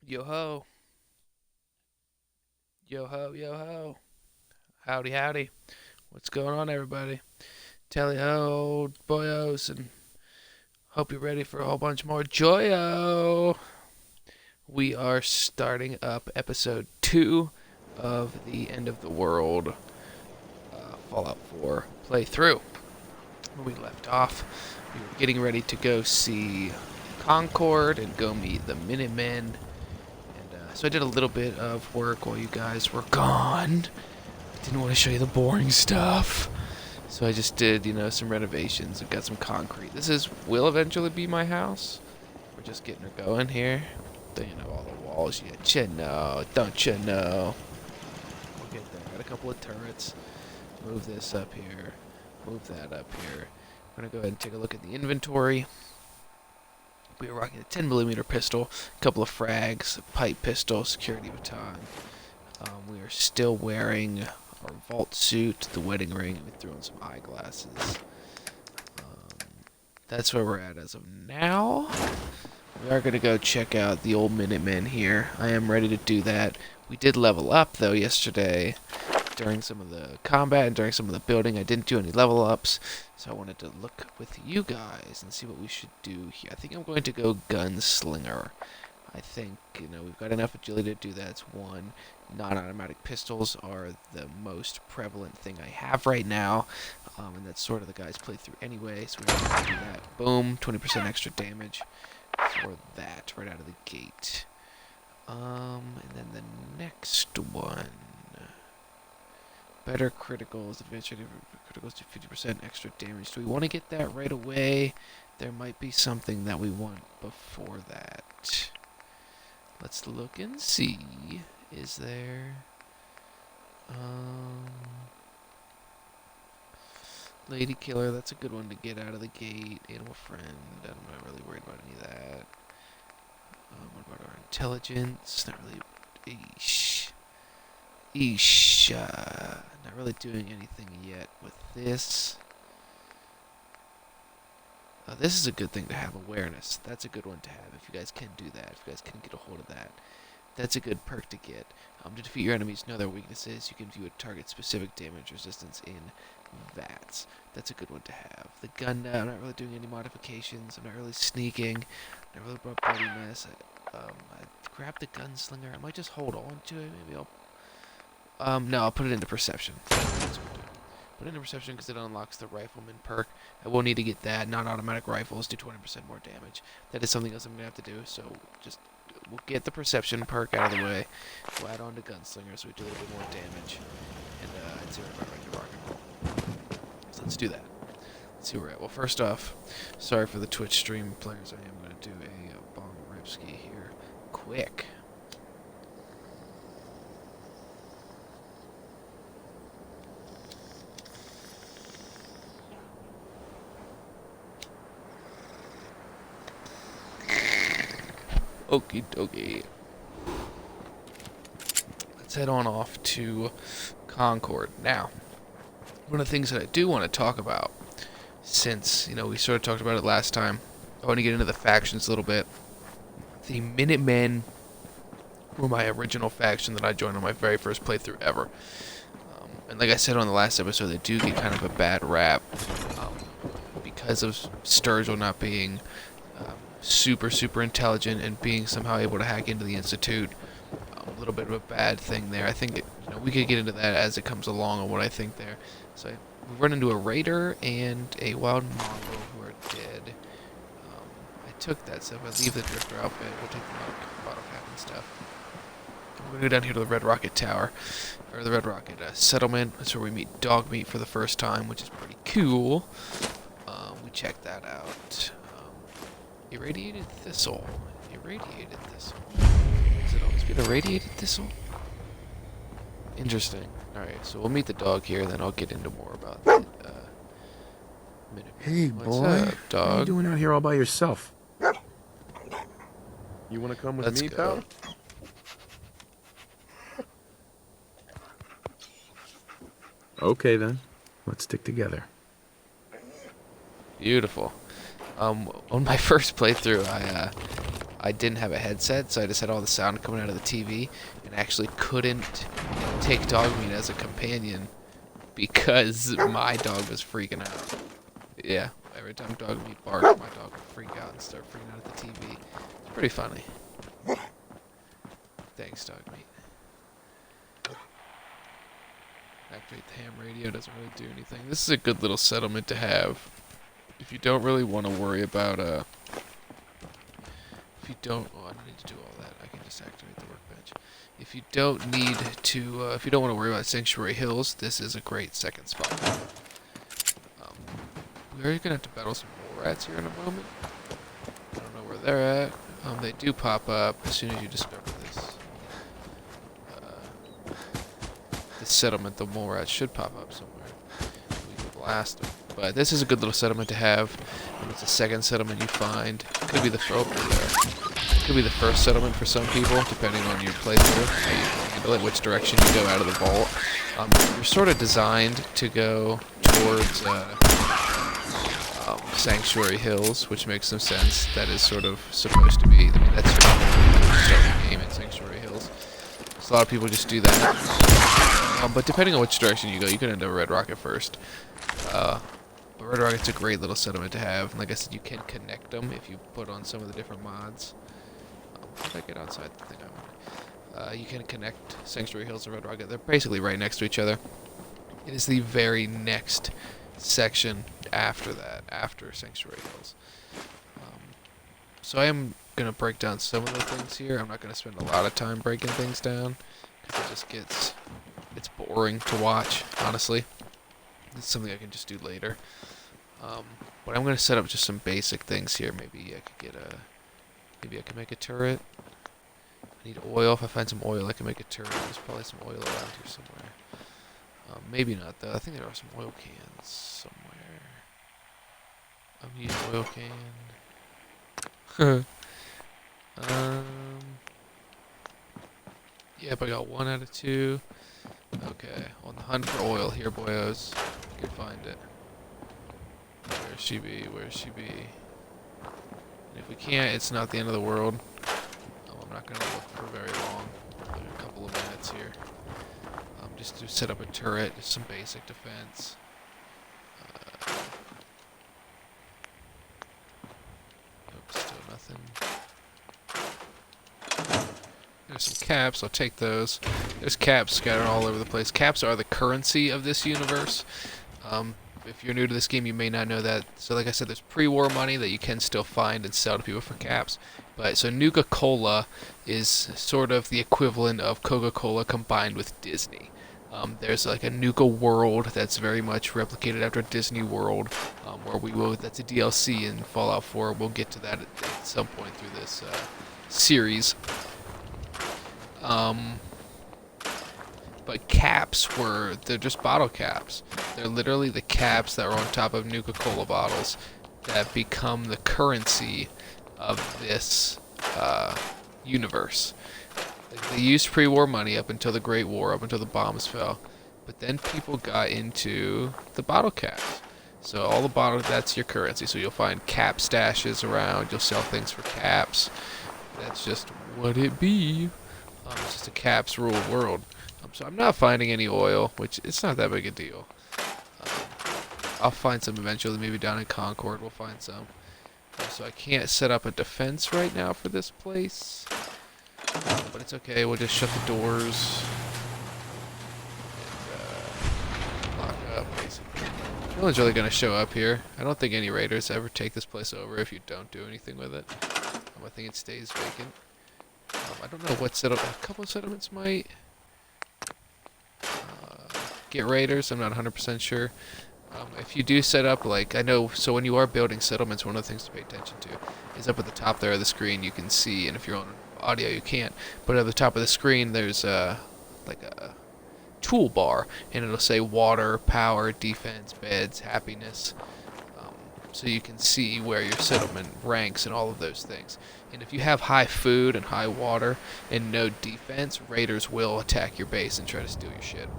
Yo ho, yo ho, yo ho. Howdy, howdy. What's going on, everybody? Tally ho, boyos, and hope you're ready for a whole bunch more joyo. We are starting up episode 2 of the End of the World Fallout 4 playthrough. When we left off, we were getting ready to go see Concord and go meet the Minutemen. So I did a little bit of work while you guys were gone. I didn't want to show you the boring stuff. So I just did, some renovations and got some concrete. Will eventually be my house. We're just getting her going here. All the walls yet. You know, don't you know? We'll get there. Got a couple of turrets. Move this up here. Move that up here. We're going to go ahead and take a look at the inventory. We are rocking a 10mm pistol, a couple of frags, a pipe pistol, security baton. We are still wearing our vault suit, the wedding ring, and we threw on some eyeglasses. That's where we're at as of now. We are going to go check out the old Minutemen here. I am ready to do that. We did level up, though, yesterday. During some of the combat and during some of the building, I didn't do any level ups, so I wanted to look with you guys and see what we should do here. I think I'm going to go gunslinger. I think, we've got enough agility to do that. It's one. Non-automatic pistols are the most prevalent thing I have right now, and that's sort of the guy's playthrough anyway, so we're going to do that. Boom, 20% extra damage for that right out of the gate. And then the next one. Better criticals, advanced criticals do 50% extra damage. Do we want to get that right away? There might be something that we want before that. Let's look and see. Is there... Lady Killer, that's a good one to get out of the gate. Animal Friend, I'm not really worried about any of that. What about our intelligence? Not really... not really doing anything yet with this. This is a good thing to have, awareness. That's a good one to have if you guys can do that, if you guys can get a hold of that. That's a good perk to get. To defeat your enemies, know their weaknesses. You can view a target's specific damage resistance in VATS. That's a good one to have. The gun now, I'm not really doing any modifications. I'm not really sneaking. I really brought Bloody Mess. I grabbed the gunslinger. I might just hold on to it. Maybe no, I'll put it into perception. That's what we're doing. Put it into perception because it unlocks the rifleman perk. I will need to get that. Non-automatic rifles do 20% more damage. That is something else I'm going to have to do, so we'll get the perception perk out of the way. We'll add on to gunslinger so we do a little bit more damage. And I'd say we're ready to rock and roll. So let's do that. Let's see where we're at. Well, first off, sorry for the Twitch stream players. I am going to do a bong ripski here. Quick. Okie dokie. Let's head on off to Concord. Now, one of the things that I do want to talk about, since, we sort of talked about it last time, I want to get into the factions a little bit. The Minutemen were my original faction that I joined on my very first playthrough ever. And like I said on the last episode, they do get kind of a bad rap because of Sturgill not being super intelligent and being somehow able to hack into the Institute. A little bit of a bad thing there. I think we could get into that as it comes along on what I think there. So we run into a Raider and a Wild Mongo who are dead. I took that, so if I leave the Drifter outfit, we'll take the bottle cap and stuff. We're going to go down here to the Red Rocket Tower, or the Red Rocket Settlement. That's where we meet Dogmeat for the first time, which is pretty cool. We checked that out. Irradiated thistle. Irradiated thistle. Does it always be an irradiated thistle? Interesting. Alright, so we'll meet the dog here, then I'll get into more about the Minutemen. Hey, What's boy. up, dog? What are you doing out here all by yourself? You want to come with Let's me, go. pal? Okay, then. Let's stick together. Beautiful. On my first playthrough, I didn't have a headset, so I just had all the sound coming out of the TV, and actually couldn't take Dogmeat as a companion because my dog was freaking out. Yeah, every time Dogmeat barked, my dog would freak out and start freaking out at the TV. It's pretty funny. Thanks, Dogmeat. Activate the ham radio, doesn't really do anything. This is a good little settlement to have. If you don't really want to worry about, if you don't, oh, I don't need to do all that. I can just activate the workbench. If you don't need to, if you don't want to worry about Sanctuary Hills, this is a great second spot. We're going to have to battle some mole rats here in a moment. I don't know where they're at. They do pop up as soon as you discover this. This settlement, the mole rats should pop up somewhere. We can blast them. But this is a good little settlement to have. And it's the second settlement you find. Could be the could be the first settlement for some people, depending on your playthrough, how you handle it, which direction you go out of the vault. You're sort of designed to go towards Sanctuary Hills, which makes some sense. That is sort of supposed to be, I mean, that's sort of the game at Sanctuary Hills. So a lot of people just do that. But depending on which direction you go, you can end up Red Rocket first. But Red Rocket's a great little settlement to have. And like I said, you can connect them if you put on some of the different mods. If I get outside the thing I want. You can connect Sanctuary Hills and Red Rocket. They're basically right next to each other. It is the very next section after that, after Sanctuary Hills. So I am going to break down some of the things here. I'm not going to spend a lot of time breaking things down, because it just gets, it's boring to watch, honestly. It's something I can just do later. But I'm going to set up just some basic things here. Maybe I could get maybe I can make a turret. I need oil. If I find some oil, I can make a turret. There's probably some oil around here somewhere. Maybe not, though. I think there are some oil cans somewhere. I'm using oil can. Yep, I got 1 out of 2. Okay, on the hunt for oil here, boyos. You can find it. Where's she be? Where's she be? And if we can't, it's not the end of the world. I'm not going to look for very long. Like a couple of minutes here. Just to set up a turret, just some basic defense. Nope, still nothing. There's some caps, I'll take those. There's caps scattered all over the place. Caps are the currency of this universe. If you're new to this game, you may not know that. So like I said, there's pre-war money that you can still find and sell to people for caps. But so Nuka-Cola is sort of the equivalent of Coca-Cola combined with Disney. There's like a Nuka world that's very much replicated after Disney World, where we will, that's a DLC in Fallout 4. We'll get to that at some point through this series. But caps they're just bottle caps. They're literally the caps that are on top of Nuka-Cola bottles that become the currency of this universe. They used pre-war money up until the Great War, up until the bombs fell. But then people got into the bottle caps. So all the bottles, that's your currency. So you'll find cap stashes around. You'll sell things for caps. That's just what it be. It's just a caps rule world. So I'm not finding any oil, which it's not that big a deal. I'll find some eventually. Maybe down in Concord we'll find some. So I can't set up a defense right now for this place. But it's okay, we'll just shut the doors and lock up, basically. No one's really going to show up here. I don't think any raiders ever take this place over if you don't do anything with it. I think it stays vacant. I don't know what settlement, a couple of settlements might get raiders, I'm not 100% sure. If you do set up, like, I know, so when you are building settlements, one of the things to pay attention to is up at the top there of the screen you can see, and if you're on audio you can't, but at the top of the screen there's like a toolbar, and it'll say water, power, defense, beds, happiness, so you can see where your settlement ranks and all of those things. And if you have high food and high water and no defense, raiders will attack your base and try to steal your shit.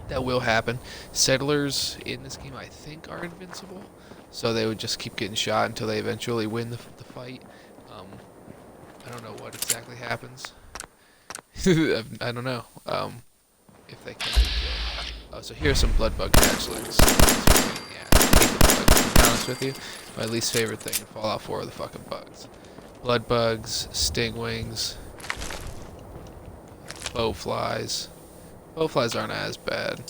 That will happen. Settlers in this game, I think, are invincible, so they would just keep getting shot until they eventually win the fight. I don't know what exactly happens. I don't know. If they can be killed. Oh, so here's some blood bug hatchlings. Yeah, I hate the bugs, to be honest with you. My least favorite thing in Fallout 4 are the fucking bugs. Blood bugs, stingwings, bowflies. Bowflies aren't as bad.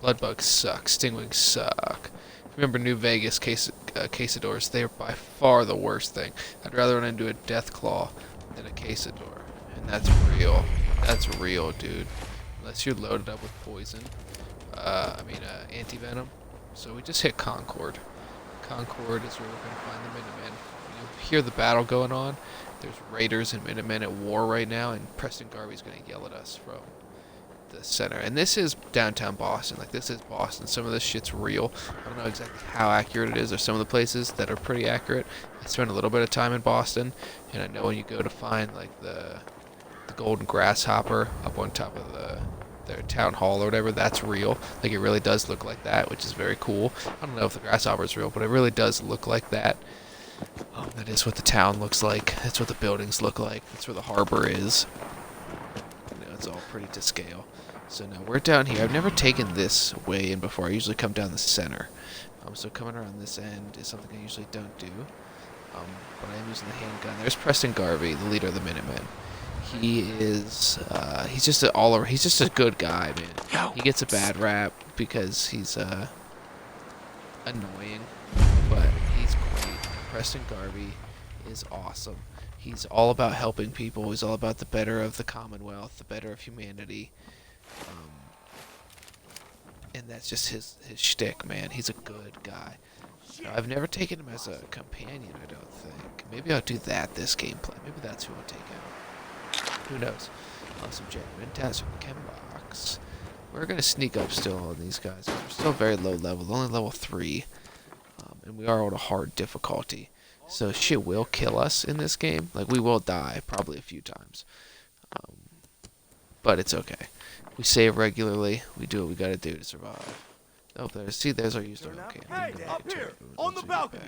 Blood bugs suck. Stingwings suck. Remember New Vegas casadors? They are by far the worst thing. I'd rather run into a death claw than a casador. And that's real. That's real, dude. Unless you're loaded up with poison. Anti-venom. So we just hit Concord. Concord is where we're going to find the Minutemen. You hear the battle going on. There's Raiders and Minutemen at war right now, and Preston Garvey's going to yell at us from the center. And this is downtown Boston. Like, this is Boston. Some of this shit's real. I don't know exactly how accurate it is. There's some of the places that are pretty accurate. I spent a little bit of time in Boston, and I know when you go to find, like, the golden grasshopper up on top of their town hall or whatever, that's real. Like, it really does look like that, which is very cool. I don't know if the grasshopper is real, but it really does look like that. That is what the town looks like. That's what the buildings look like. That's where the harbor is. You know, it's all pretty to scale. So now we're down here. I've never taken this way in before. I usually come down the center. So coming around this end is something I usually don't do. But I am using the handgun. There's Preston Garvey, the leader of the Minutemen. He is, he's just he's just a good guy, man. He gets a bad rap because he's, annoying, but he's great. Preston Garvey is awesome. He's all about helping people. He's all about the better of the Commonwealth, the better of humanity. And that's just his shtick, man. He's a good guy. Now, I've never taken him as a companion, I don't think. Maybe I'll do that this gameplay. Maybe that's who I'll take out. Who knows? Some genuine tests from the chem box. We're going to sneak up still on these guys. We're still very low level. Only level 3. And we are on a hard difficulty. So shit will kill us in this game. Like, we will die probably a few times. But it's okay. We save regularly. We do what we gotta do to survive. Oh, there's our used oil can. Hey, up here, on the balcony.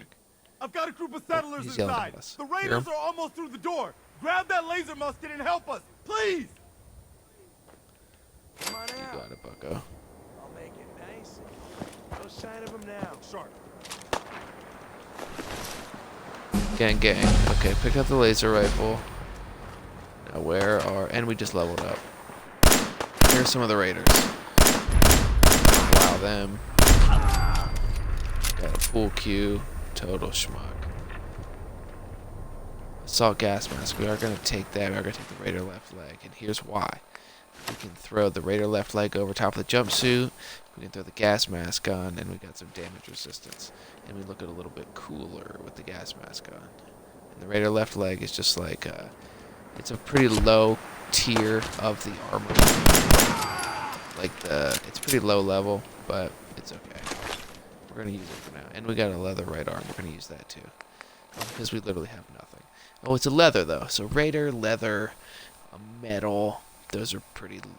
I've got a group of settlers He's yelling inside. at us. The Raiders are almost through the door. Grab that laser musket and help us, please. Come on out. You got it, bucko. I'll make it nice. No sign of him now. Sharp. Gang. Okay, pick up the laser rifle. Now and we just leveled up. Here's some of the Raiders. Wow, them. Got a pool cue. Total schmuck. Assault gas mask. We are going to take that. We are going to take the Raider left leg. And here's why. We can throw the Raider left leg over top of the jumpsuit. We can throw the gas mask on. And we got some damage resistance. And we look a little bit cooler with the gas mask on. And the Raider left leg is just like... it's a pretty low tier of the armor. It's pretty low level, but it's okay. We're gonna use it for now. And we got a leather right arm. We're gonna use that too. Because we literally have nothing. Oh, it's a leather though. So Raider, leather, metal, those are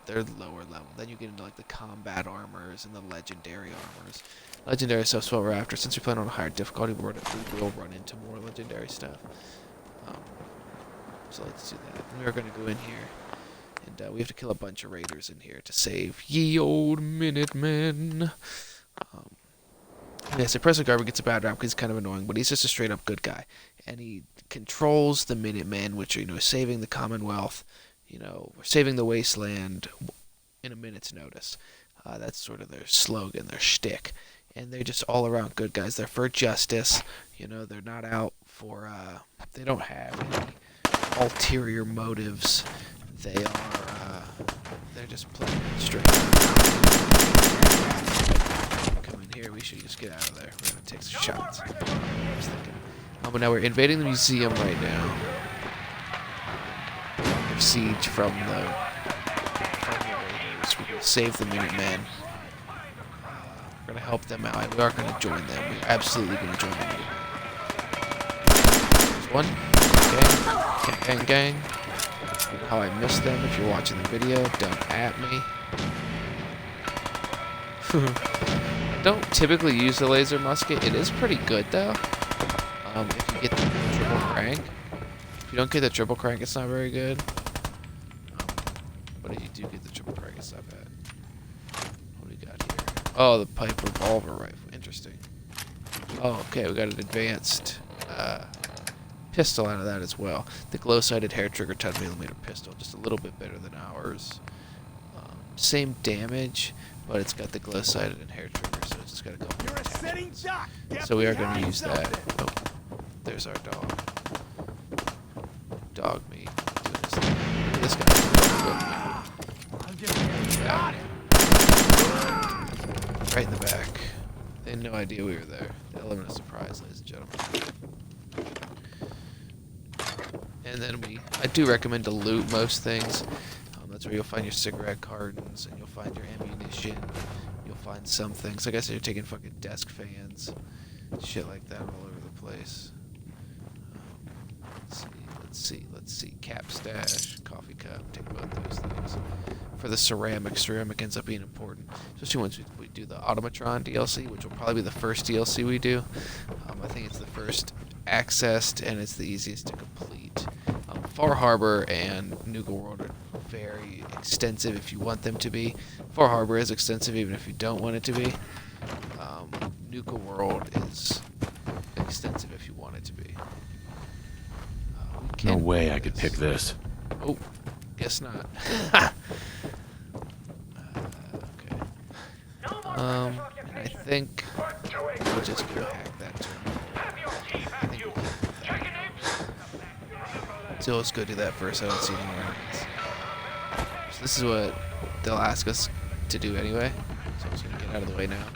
they're lower level. Then you get into like the combat armors and the legendary armors. Legendary stuff's what we're after. Since we plan on a higher difficulty, we will run into more legendary stuff. So let's do that. And we're going to go in here, and we have to kill a bunch of Raiders in here to save ye old Minutemen. Yeah, so Preston Garvey gets a bad rap because he's kind of annoying, but he's just a straight-up good guy. And he controls the Minutemen, which are, saving the Commonwealth, saving the wasteland in a minute's notice. That's sort of their slogan, their shtick. And they're just all-around good guys. They're for justice. They're not out for, they don't have any ulterior motives. They're just playing it straight. Come in here, we should just get out of there. We're gonna take some shots. I was thinking. But now we're invading the museum right now. We're siege from the Raiders. We're gonna save the Minutemen. We're gonna help them out, and we are gonna join them. We're absolutely gonna join the Minutemen. There's one. Gang. How I missed them. If you're watching the video, don't at me. Don't typically use the laser musket. It is pretty good though. If you get the triple crank. If you don't get the triple crank, it's not very good. But if you do get the triple crank, it's not bad. What do we got here? Oh, the pipe revolver rifle. Interesting. Oh, okay, we got an advanced pistol out of that as well. The glow-sighted hair trigger 10mm pistol, just a little bit better than ours. Same damage, but it's got the glow-sighted and hair trigger, so it's just got a couple more attachments. So we are going to use that. Oh, there's our dog. Dog meat. Doing his thing. Look at this guy. Yeah. Right in the back. They had no idea we were there. The element of surprise, ladies and gentlemen. And then I do recommend to loot most things. That's where you'll find your cigarette cartons, and you'll find your ammunition. You'll find some things. Like I said, you're taking fucking desk fans, shit like that all over the place. Let's see. Cap stash, coffee cup. Take both those things. For the ceramic ends up being important, especially once we do the Automatron DLC, which will probably be the first DLC we do. I think it's the first accessed, and it's the easiest to complete. Far Harbor and Nuka World are very extensive if you want them to be. Far Harbor is extensive even if you don't want it to be. Nuka World is extensive if you want it to be. No way I could pick this. Oh, guess not. Okay. And I think we'll just go hack that too. I think we'll keep that. So let's go do that first. I don't see any enemies. So this is what they'll ask us to do anyway. So I'm just gonna get out of the way now.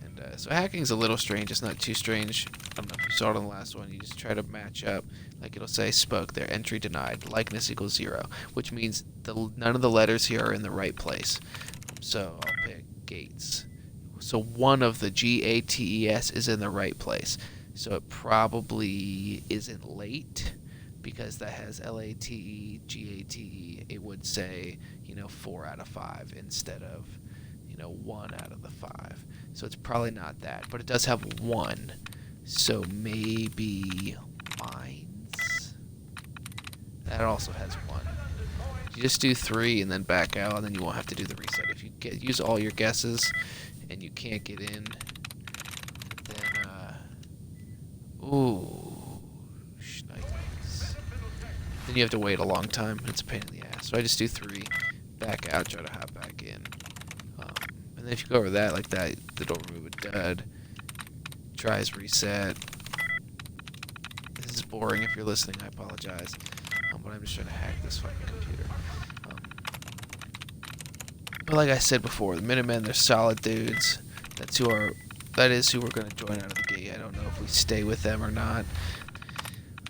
And so hacking's a little strange. It's not too strange. I don't know if you saw it on the last one. You just try to match up. Like it'll say spoke there, entry denied, likeness equals 0, which means none of the letters here are in the right place. So I'll pick Gates. So one of the GATES is in the right place. So it probably isn't late because that has LATE, GATE. It would say, 4 out of 5 instead of, 1 out of the 5. So it's probably not that, but it does have 1. So maybe mines. That also has 1. You just do 3 and then back out, and then you won't have to do the reset. If you use all your guesses and you can't get in, then ooh, shnikes. Then you have to wait a long time. It's a pain in the ass. So I just do 3, back out, try to hop back in. And then if you go over that like that, it'll remove a dud. Tries reset. This is boring. If you're listening, I apologize. But I'm just trying to hack this fucking computer. But like I said before, the Minutemen, they're solid dudes. That is who we're going to join out of the gate. I don't know if we stay with them or not.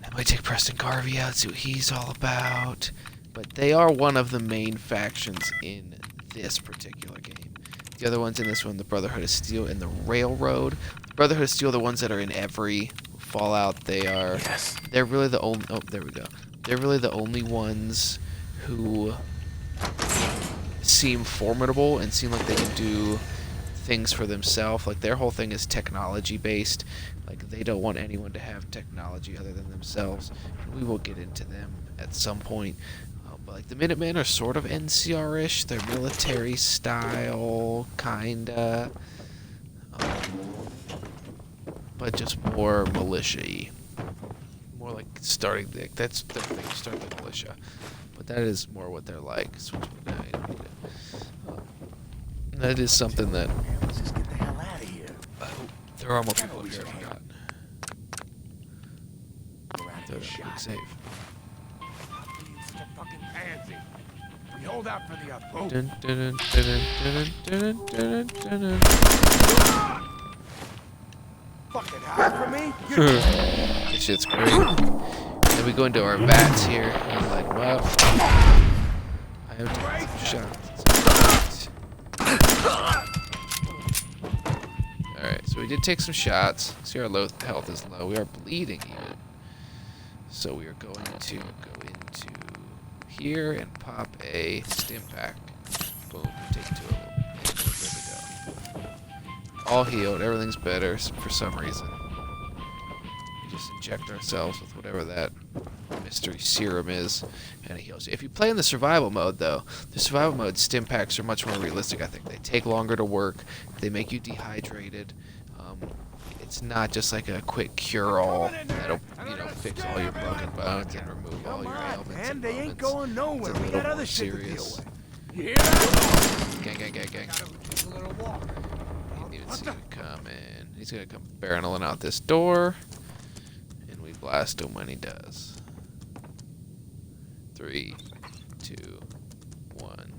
I might take Preston Garvey out, see what he's all about. But they are one of the main factions in this particular game. The other ones in this one, the Brotherhood of Steel and the Railroad. The Brotherhood of Steel are the ones that are in every Fallout. They're really the only... Oh, there we go. They're really the only ones who seem formidable and seem like they can do things for themselves. Like, their whole thing is technology-based. Like, they don't want anyone to have technology other than themselves. And we will get into them at some point. But, like, the Minutemen are sort of NCR-ish. They're military style, kinda. But just more militia-y. More like starting the... That's their thing, start the militia. But that is more what they're like. Switch to that is something that... Let's just get the hell out of here. There are more people here, I forgot. They're pretty safe. Fucking pansy. We hold out for the boat. Dun, dun, dun, dun, dun, dun, dun, dun. Fucking hide from me? This shit's great. Then we go into our vats here, and we're like, well, I have to take some shots. Alright, so we did take some shots. See, our health is low. We are bleeding even. So we are going to go into here and pop a stim pack. Boom, take 2 of them. And we're good to go. All healed, everything's better for some reason. We just inject ourselves with whatever that mystery serum is, and it heals you. If you play in the survival mode, though, the survival mode stim packs are much more realistic, I think. They take longer to work. They make you dehydrated. It's not just like a quick cure-all that'll, fix all your broken bones and remove all your ailments and they ain't moments. going nowhere. It's a We little got other more shit to deal serious. with. Gang. He didn't see me coming. He's gonna come barreling out this door, and we blast him when he does. 3, 2, 1,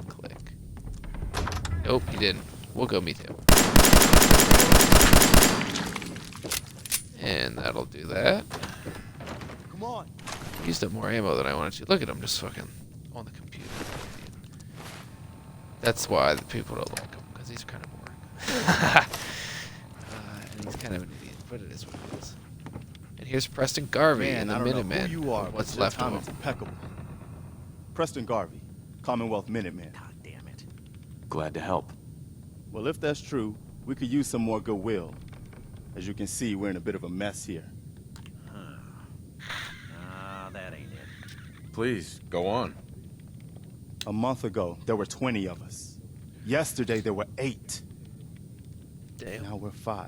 click. Nope, he didn't. We'll go meet him. And that'll do that. Come on. Used up more ammo than I wanted to. Look at him just fucking on the computer. That's why the people don't like him, because he's kind of boring. And he's kind of an idiot, but it is what it is. And here's Preston Garvey and the I don't know Minutemen. who you are, What's but your left of timing's him? impeccable. Preston Garvey, Commonwealth Minutemen. God damn it. Glad to help. Well, if that's true, we could use some more goodwill. As you can see, we're in a bit of a mess here. Nah, that ain't it. Please, go on. A month ago, there were 20 of us. Yesterday, there were 8. Damn. Now we're 5.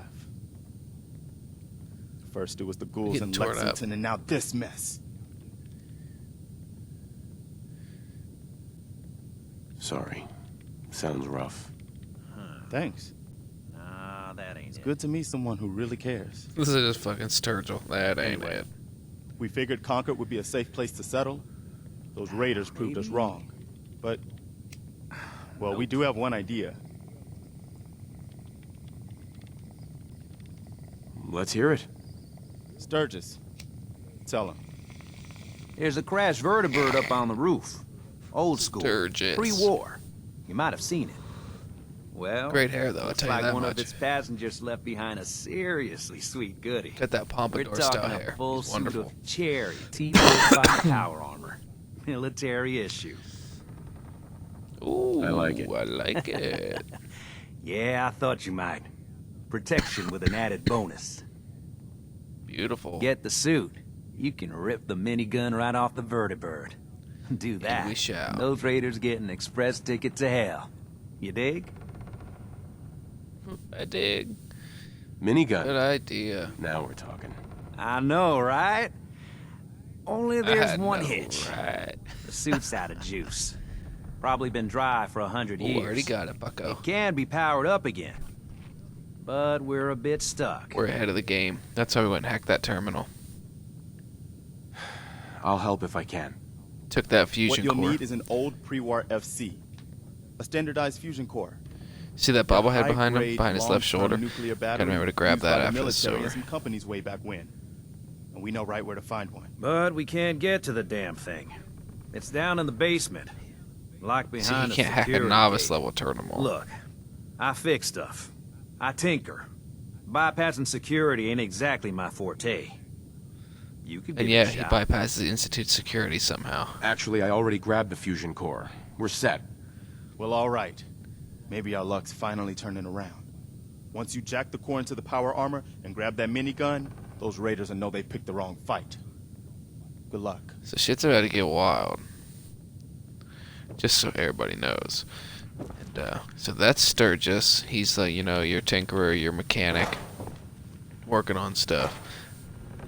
First, it was the ghouls Getting in torn up. Lexington, and now this mess. Sorry. Sounds rough. Thanks. Nah, that ain't it. Good to meet someone who really cares. This is just fucking Sturgill. That ain't Anyway. it. We figured Concord would be a safe place to settle. Those raiders proved us wrong. But, well, we do have one idea. Let's hear it. Sturgis, tell him. There's a crashed vertibird up on the roof. Old school. Sturgis. Pre-war. You might have seen it. Well, Great hair, though, I'll looks tell you like that one much. of its passengers left behind a seriously sweet goodie. Got that We're pompadour talking style a hair. full It's suit wonderful. of cherry T-45 power armor. Military issue. Ooh, I like it. I like it. Yeah, I thought you might. Protection with an added bonus. Beautiful. Get the suit. You can rip the minigun right off the vertibird. Do that. we shall. and those raiders get an express ticket to hell. You dig? I dig. Minigun. Good idea. Now we're talking. I know, right? Only there's one know, hitch. Right. The suit's out of juice. Probably been dry for 100 Ooh, years. already got it, bucko. It can be powered up again. But we're a bit stuck. We're ahead of the game. That's why we went and hacked that terminal. I'll help if I can. Took that What fusion you'll core. need is an old pre-war FC. A standardized fusion core. See that bobblehead behind him? High-grade, Behind his left long-term shoulder? nuclear Gotta battery remember to grab used that by the after the military sewer. and some companies way back when. And we know right where to find one. But we can't get to the damn thing. It's down in the basement. Locked See, behind you a can't hack a security novice gate. level terminal. Look, I fix stuff. I tinker. Bypassing security ain't exactly my forte. You could And give yeah, it a he shot. bypasses the Institute's security somehow. Actually, I already grabbed the fusion core. We're set. Well, all right. Maybe our luck's finally turning around. Once you jack the core into the power armor and grab that minigun, those raiders will know they picked the wrong fight. Good luck. So shit's about to get wild. Just so everybody knows. And so that's Sturgis. He's like, your tinkerer, your mechanic, working on stuff.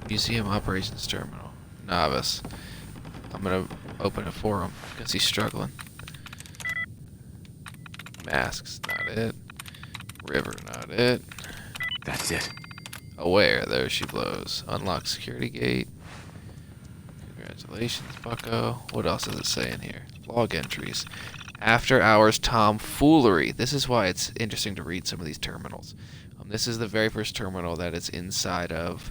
Museum operations terminal. Novice. I'm gonna open it for him because he's struggling. Masks, not it. River, not it. That's it. Aware, there she blows. Unlock security gate. Congratulations, bucko. What else does it say in here? Log entries. After hours tomfoolery. This is why it's interesting to read some of these terminals. This is the very first terminal that is inside of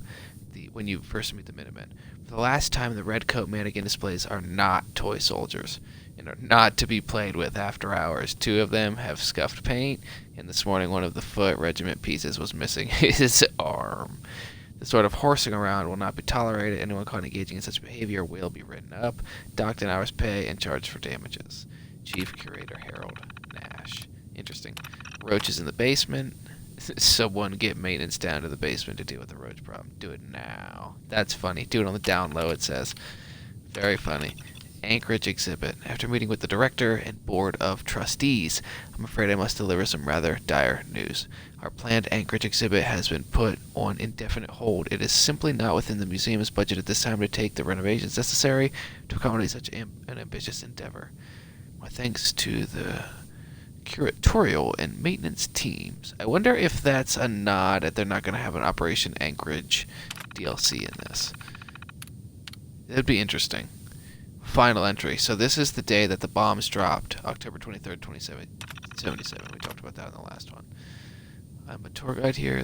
when you first meet the Minutemen. For the last time, the Redcoat mannequin displays are not toy soldiers and are not to be played with after hours. 2 of them have scuffed paint, and this morning one of the foot regiment pieces was missing his arm. The sort of horsing around will not be tolerated. Anyone caught engaging in such behavior will be written up, docked an hour's pay, and charged for damages. Chief Curator Harold Nash. Interesting. Roaches in the basement. Someone get maintenance down to the basement to deal with the roach problem. Do it now. That's funny. Do it on the down low, it says. Very funny. Anchorage exhibit. After meeting with the director and board of trustees, I'm afraid I must deliver some rather dire news. Our planned Anchorage exhibit has been put on indefinite hold. It is simply not within the museum's budget at this time to take the renovations necessary to accommodate such an ambitious endeavor. My thanks to the curatorial and maintenance teams. I wonder if that's a nod that they're not going to have an Operation Anchorage DLC in this. That'd be interesting. Final entry. So this is the day that the bombs dropped, October 23rd, 2077. We talked about that in the last one. I'm a tour guide here.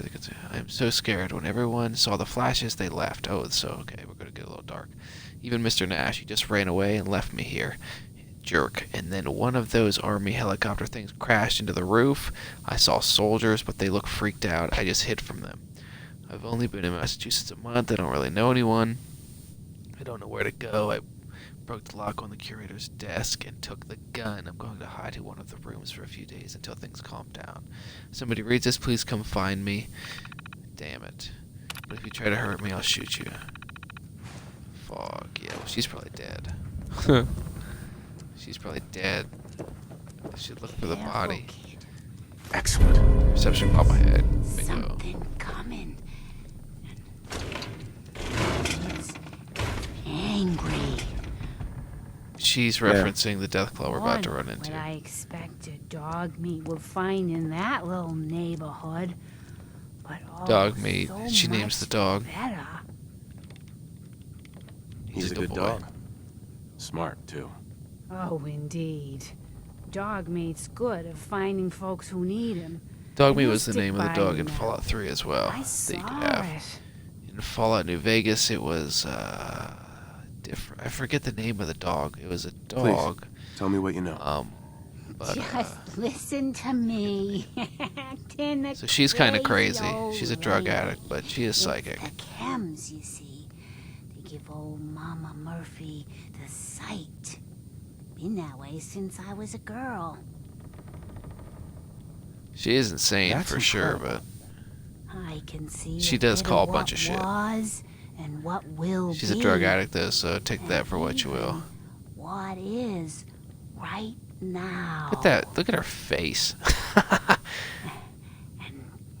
I'm so scared. When everyone saw the flashes, they left. Oh, so okay, we're going to get a little dark. Even Mr. Nash, he just ran away and left me here. Jerk. And then one of those army helicopter things crashed into the roof. I saw soldiers, but they looked freaked out. I just hid from them. I've only been in Massachusetts a month. I don't really know anyone. I don't know where to go. I broke the lock on the curator's desk and took the gun. I'm going to hide in one of the rooms for a few days until things calm down. If somebody reads this, please come find me. Damn it. But if you try to hurt me, I'll shoot you. Fuck. Yeah, well, she's probably dead. She's probably dead. I should look for the body. Excellent. Reception pop my head. Bingo. Something coming. It's angry. She's referencing the death claw we're about to run into. What I expected dog meat would find in that little neighborhood. But Dog meat. so She names the much dog. better. He's a good boy. dog. Smart, too. Oh, indeed. Dog meat's good at finding folks who need him. Dog meat He'll was the stick name of the by dog you in now. Fallout 3 as well. I That saw you could have. it. In Fallout New Vegas, it was different. I forget the name of the dog. It was a dog. Tell me what you know. But Just listen to me. Acting a so she's kind of crazy. old She's a drug lady. addict, but she is It's psychic. the chems, you see. They give old Mama Murphy the sight. Been that way since I was a girl. She is insane That's for sure, incredible. but I can see She a does bit call a of bunch what of shit. Was and what will she's a be, drug addict though, so take that for what you will. and what is right now. Look at that. Look at her face. And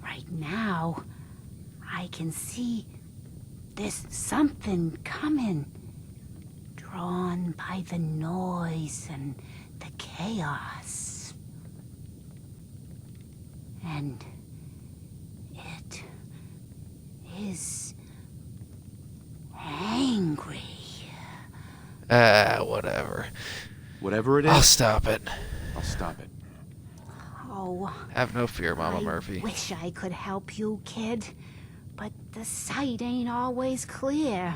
right now, I can see there's something coming, drawn by the noise and the chaos. And it is angry. Whatever. Whatever it is, I'll stop it. I'll stop it. Oh, Have no fear, Mama I Murphy. wish I could help you, kid, but the sight ain't always clear.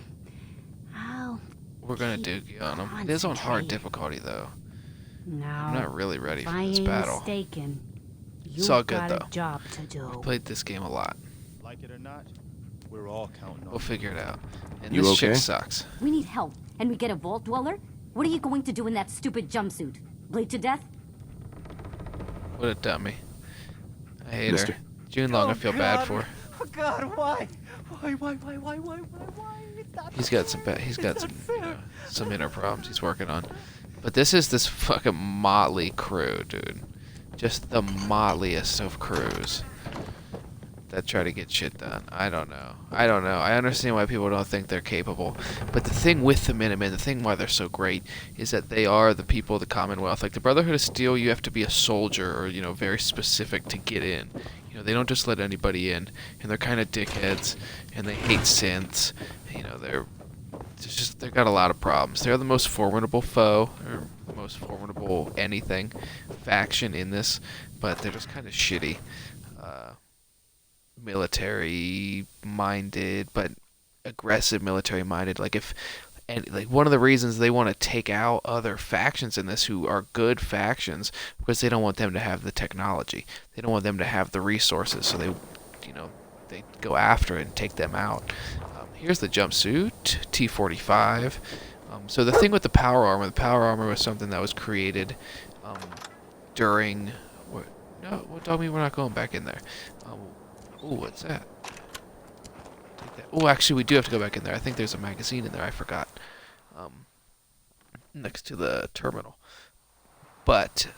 We're gonna duke you on him. It is on hard difficulty though. Now, I'm not really ready if for I this ain't battle. mistaken, It's all you've good, got though. a job to do. Played this game a lot. Like it or not, we're all counting on We'll figure it out. And You this okay? chick sucks. We need help, and we get a vault dweller? What are you going to do in that stupid jumpsuit? Bleed to death? What a dummy. I hate Mister. her. June Long, I feel bad for. Oh God, why? Why? It's not He's got some some inner problems he's working on. But this is this fucking motley crew, dude. Just the motliest of crews that try to get shit done. I don't know. I understand why people don't think they're capable. But the thing with the Minutemen, the thing why they're so great, is that they are the people of the Commonwealth. Like the Brotherhood of Steel, you have to be a soldier or, very specific to get in. They don't just let anybody in. And they're kind of dickheads. And they hate synths. They've got a lot of problems. They're the most formidable foe, or most formidable anything, faction in this. But they're just kind of shitty. Military-minded, but aggressive military-minded. One of the reasons they want to take out other factions in this who are good factions, because they don't want them to have the technology. They don't want them to have the resources, so they go after it and take them out. Here's the jumpsuit, T-45. So the thing with the power armor was something that was created during No, what told me we're not going back in there? Ooh, what's that? Take that. Oh, actually, we do have to go back in there. I think there's a magazine in there. I forgot. Next to the terminal. But,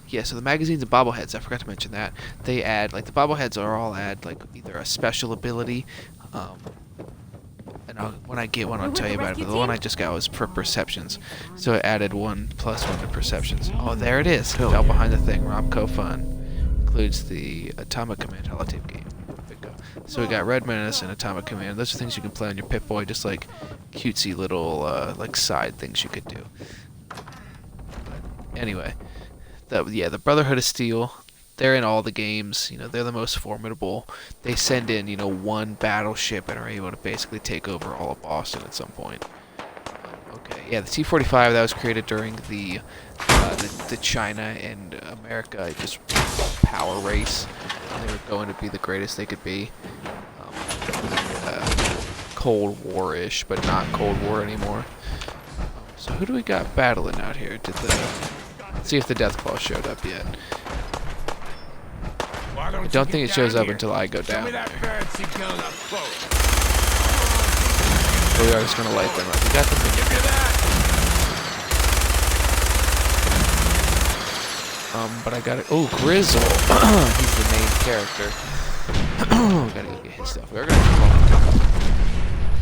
yeah, so the magazines and bobbleheads, I forgot to mention that. They add, like, the bobbleheads are all add, like, either a special ability, and when I get one, I'll tell you about it. But the one I just got was for perceptions. So it added 1 + 1 to perceptions. Oh, there it is. Fell behind the thing. Romco Fun. Includes the Atomic Command holotape game. Bingo. So we got Red Menace and Atomic Command. Those are things you can play on your Pip-Boy, just like cutesy little, like, side things you could do. Anyway, the Brotherhood of Steel, they're in all the games. You know, they're the most formidable. They send in, you know, 1 battleship and are able to basically take over all of Boston at some point. Okay, yeah, the T-45 that was created during the China and America just power race. And they were going to be the greatest they could be. Cold War-ish, but not Cold War anymore. So who do we got battling out here? Let's see if the Deathclaw showed up yet. I don't think it shows up until I go down there. So we are just gonna light them up. We got them. But I got it. Oh, Grizzle. He's the main character. We gotta go get his stuff. We're gonna come on.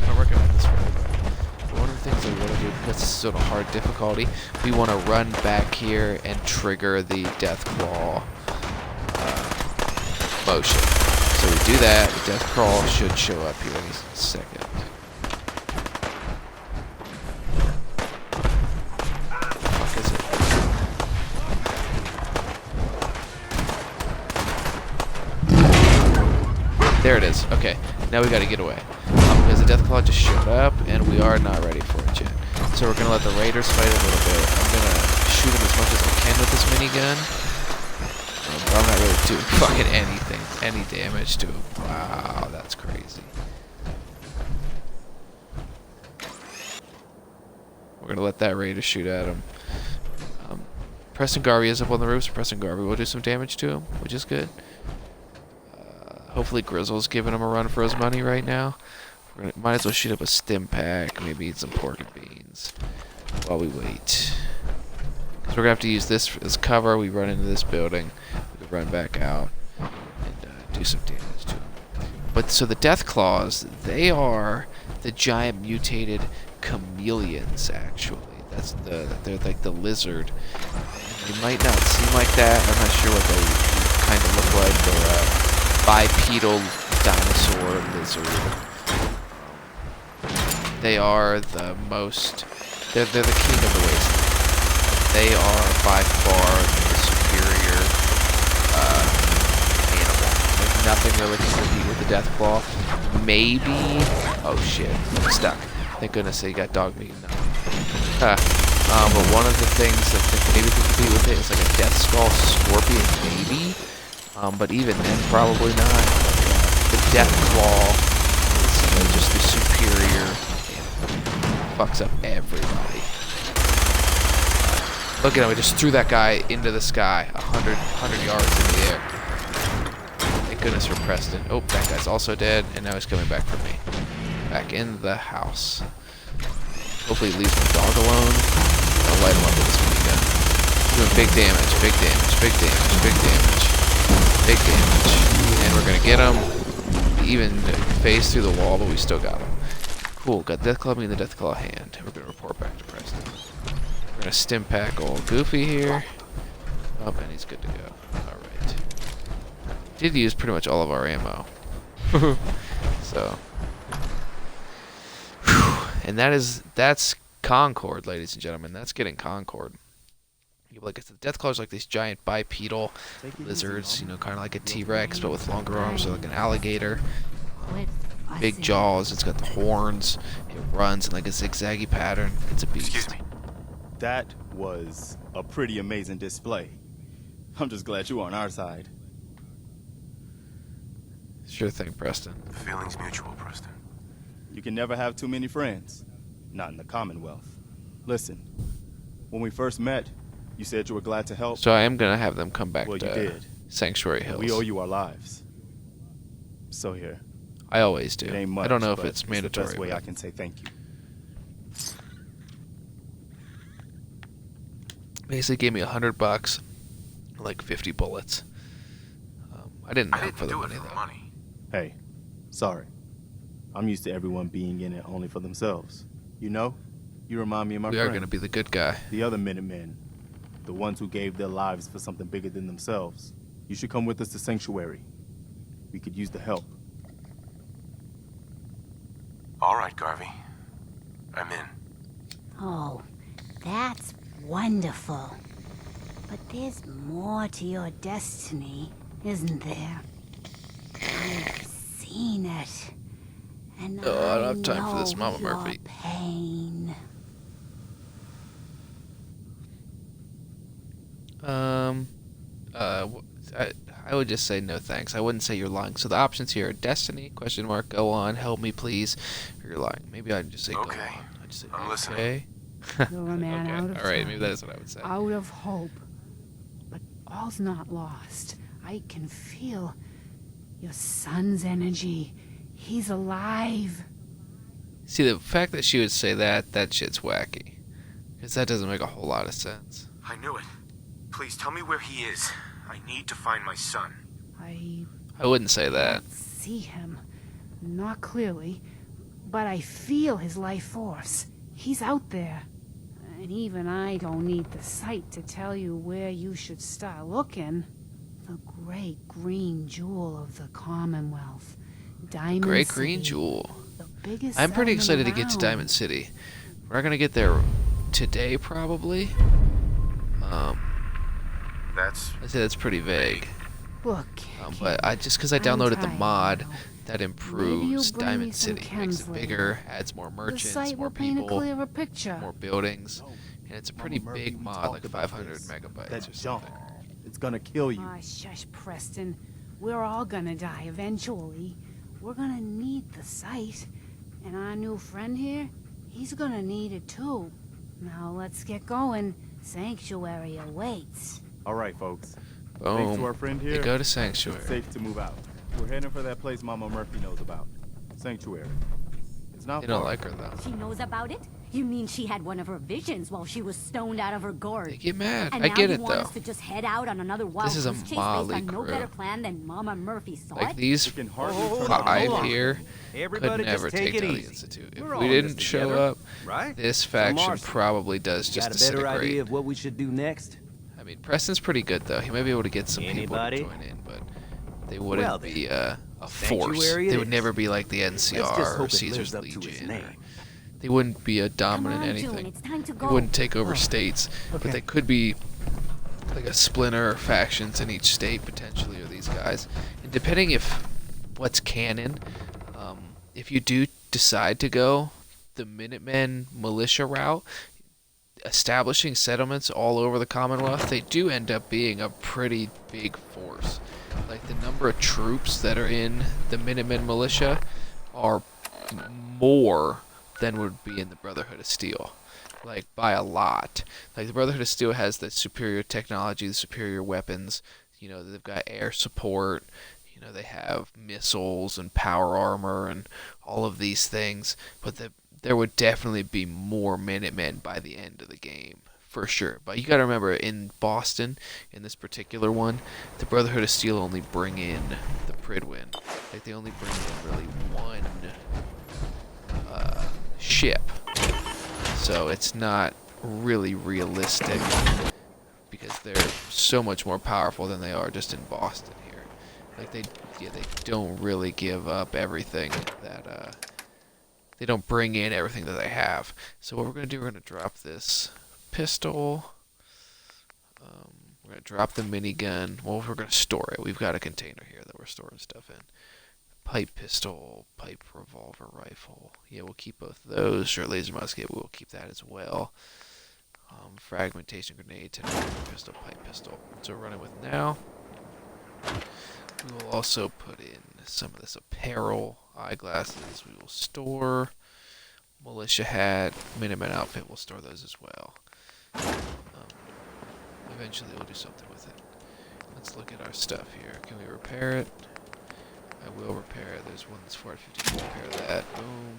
I'm working on this for everybody. One of the things I want to do, because this is sort of hard difficulty, we want to run back here and trigger the Deathclaw motion. So we do that, the Deathclaw should show up here in a second. What is it? There it is. Okay, now we got to get away. Because the Deathclaw just showed up, and we are not ready for it yet. So we're going to let the Raiders fight a little bit. I'm going to shoot him as much as I can with this minigun. But I'm not really doing fucking anything, any damage to him. Wow, that's crazy. We're going to let that Raider shoot at him. Preston Garvey is up on the roof, so Preston Garvey will do some damage to him, which is good. Hopefully Grizzle's giving him a run for his money right now. Might as well shoot up a stim pack, maybe eat some pork and beans while we wait. Because we're going to have to use this as cover. We run into this building, we can run back out and do some damage to him. But so the Deathclaws, they are the giant mutated chameleons, actually. They're like the lizard. They might not seem like that. I'm not sure what they kind of look like. They're bipedal dinosaur lizard. They are the most... They're the king of the wasteland. They are by far the superior animal. Like, nothing really can compete with the Deathclaw. Maybe... Oh shit, I'm stuck. Thank goodness they got dog meat. No. But one of the things that maybe can compete with it is like a Death Skull Scorpion, maybe. But even then, probably not. The Deathclaw is just the superior animal. Fucks up everybody. Look at him, we just threw that guy into the sky, 100 yards in the air. Thank goodness for Preston. Oh, that guy's also dead, and now he's coming back for me. Back in the house. Hopefully he leaves my dog alone. I'll light him up with this minigun. Doing big damage, big damage, big damage, big damage, big damage. And we're gonna get him. He even phased through the wall, but we still got him. Cool, got Deathclaw in the Deathclaw hand. We're gonna report back to Preston. We're gonna stim pack old Goofy here. Oh, and he's good to go. Alright. Did use pretty much all of our ammo. So. Whew. And that's Concord, ladies and gentlemen. That's getting Concord. Like I said, the Deathclaws are like these giant bipedal lizards, you know, kind of like a T-Rex, but with longer arms, or like an alligator. Big jaws, it's got the horns, it runs in like a zigzaggy pattern. It's a beast. Excuse me. That was a pretty amazing display. I'm just glad you were on our side. Sure thing, Preston. The feeling's mutual, Preston. You can never have too many friends. Not in the Commonwealth. Listen, when we first met, you said you were glad to help. So I am going to have them come back Well, to you did. Sanctuary Hills. We owe you our lives. So here. I always do. It ain't much, I don't know if but it's the mandatory. best way but I can say thank you. basically gave me $100, like 50 bullets. I didn't know for the money though. Hey, sorry. I'm used to everyone being in it only for themselves. You know? You remind me of my We friend. are gonna be the good guy. The other Minutemen. The ones who gave their lives for something bigger than themselves. You should come with us to Sanctuary. We could use the help. All right, Garvey. I'm in. Oh, that's wonderful. But there's more to your destiny, isn't there? I've seen it. And Oh, I don't have time for know this, Mama your Murphy. pain. I would just say no thanks. I wouldn't say you're lying. So the options here are Destiny, question mark, go on, help me please, or you're lying. Maybe I'd just say go on. Okay. I'd just say I'm listening. okay. You're a man Okay, out of alright, time, maybe that is what I would say. out of hope. But all's not lost. I can feel your son's energy. He's alive. See, the fact that she would say that shit's wacky. Because that doesn't make a whole lot of sense. I knew it. Please tell me where he is. I need to find my son. I wouldn't say that. Can't see him. Not clearly. But I feel his life force. He's out there. And even I don't need the sight to tell you where you should start looking. The great green jewel of the Commonwealth. Diamond Great City, Green Jewel. the biggest I'm pretty excited settlement to get to around. Diamond City. We're not gonna get there today, probably. That's I'd say that's pretty vague. Look, But just because I I'm downloaded the tired mod now. that Maybe improves you'll bring me Diamond some City, makes it chems bigger, later. adds more The merchants, site more will paint a people, clearer picture. more buildings, and it's a pretty Mama Murphy, big we mod, talked like about 500 this. megabytes That or junk. something. It's gonna kill you. Ah, shush, Preston. We're all gonna die eventually. We're gonna need the site. And our new friend here, he's gonna need it too. Now let's get going. Sanctuary awaits. All right, folks. Thanks to Boom. our friend They here. go to It's Sanctuary. safe to move out. We're heading for that place Mama Murphy knows about. Sanctuary. It's not They don't far. like her, though. She knows about it? You mean she had one of her visions while she was stoned out of her They gourd? get mad. And I now get you it, want though. us to just head out on another wild This is a goose chase based motley on no crew. better plan than Mama Murphy saw Like, it? these We can hardly Oh, turn hold on, our five hold on. here could Everybody never just take take it down the easy. Institute. If We're we all in didn't this show together, up, right? this faction Marcy, probably does just Got a better disintegrate. idea of what we should do next? I mean, Preston's pretty good, though. He might be able to get some Anybody? people to join in, but they wouldn't Well, then, be a force. Sanctuary it They would is. never be like the Let's just NCR or hope it Caesar's lives up to its Legion. name. They wouldn't be a Come dominant on, anything. June, it's time to They go. wouldn't take over Oh, states, but okay. they could be like a splinter or factions in each state potentially, or these guys. And depending if what's canon, if you do decide to go the Minutemen militia route, establishing settlements all over the Commonwealth, they do end up being a pretty big force. Like the number of troops that are in the Minutemen militia are more than would be in the Brotherhood of Steel. Like by a lot. Like the Brotherhood of Steel has the superior technology, the superior weapons. You know, they've got air support. You know, they have missiles and power armor and all of these things. But there would definitely be more Minutemen by the end of the game, for sure. But you got to remember, in Boston, in this particular one, the Brotherhood of Steel only bring in the Pridwin. Like they only bring in really one ship. So it's not really realistic because they're so much more powerful than they are just in Boston here. Like they don't really give up everything that they don't bring in everything that they have. So what we're gonna do, we're gonna drop this pistol. We're gonna drop the minigun. Well, we're gonna store it. We've got a container here that we're storing stuff in. Pipe pistol, pipe revolver rifle. Yeah, we'll keep both of those. Short laser musket, we'll keep that as well. Fragmentation grenade, 10 pistol, pipe pistol. So we're running with now. We will also put in some of this apparel, eyeglasses. We will store militia hat, Minutemen outfit. We'll store those as well. Eventually, we'll do something with it. Let's look look at our stuff here. Can we repair it? I will repair it. There's one that's 450 to repair that. Boom.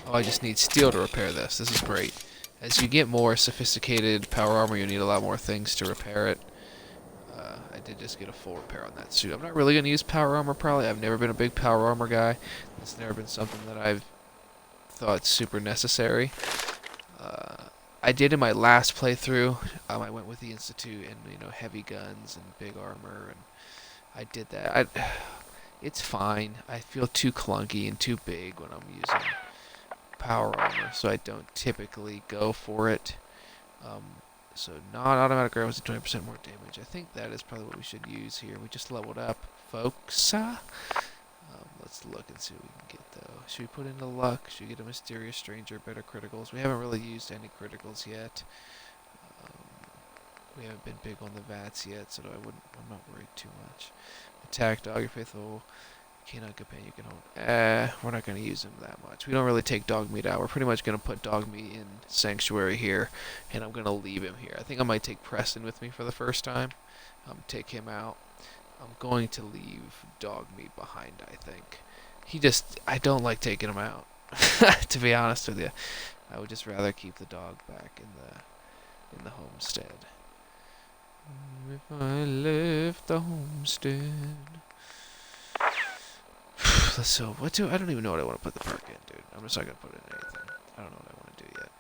Oh, I just need steel to repair this. This is great. As you get more sophisticated power armor, you need a lot more things to repair it. I did just get a full repair on that suit. I'm not really going to use power armor, probably. I've never been a big power armor guy. It's never been something that I've thought super necessary. I did in my last playthrough. I went with the Institute and, you know, heavy guns and big armor, and I did that. It's fine. I feel too clunky and too big when I'm using power armor, so I don't typically go for it. So non-automatic rounds do 20% more damage. I think that is probably what we should use here. We just leveled up, folks. Let's look and see what we can get, though. Should we put into luck? Should we get a mysterious stranger, better criticals? We haven't really used any criticals yet. We haven't been big on the VATs yet, so I'm not worried too much. Attack dog, your faithful canine companion you can hold. We're not going to use him that much. We don't really take dog meat out. We're pretty much going to put dog meat in Sanctuary here, and I'm going to leave him here. I think I might take Preston with me for the first time. Take him out. I'm going to leave dog meat behind, I think. I don't like taking him out, to be honest with you. I would just rather keep the dog back in the homestead. If I left the homestead. So I don't even know what I want to put the perk in, dude. I'm just not gonna put it in anything. I don't know what I want to do yet.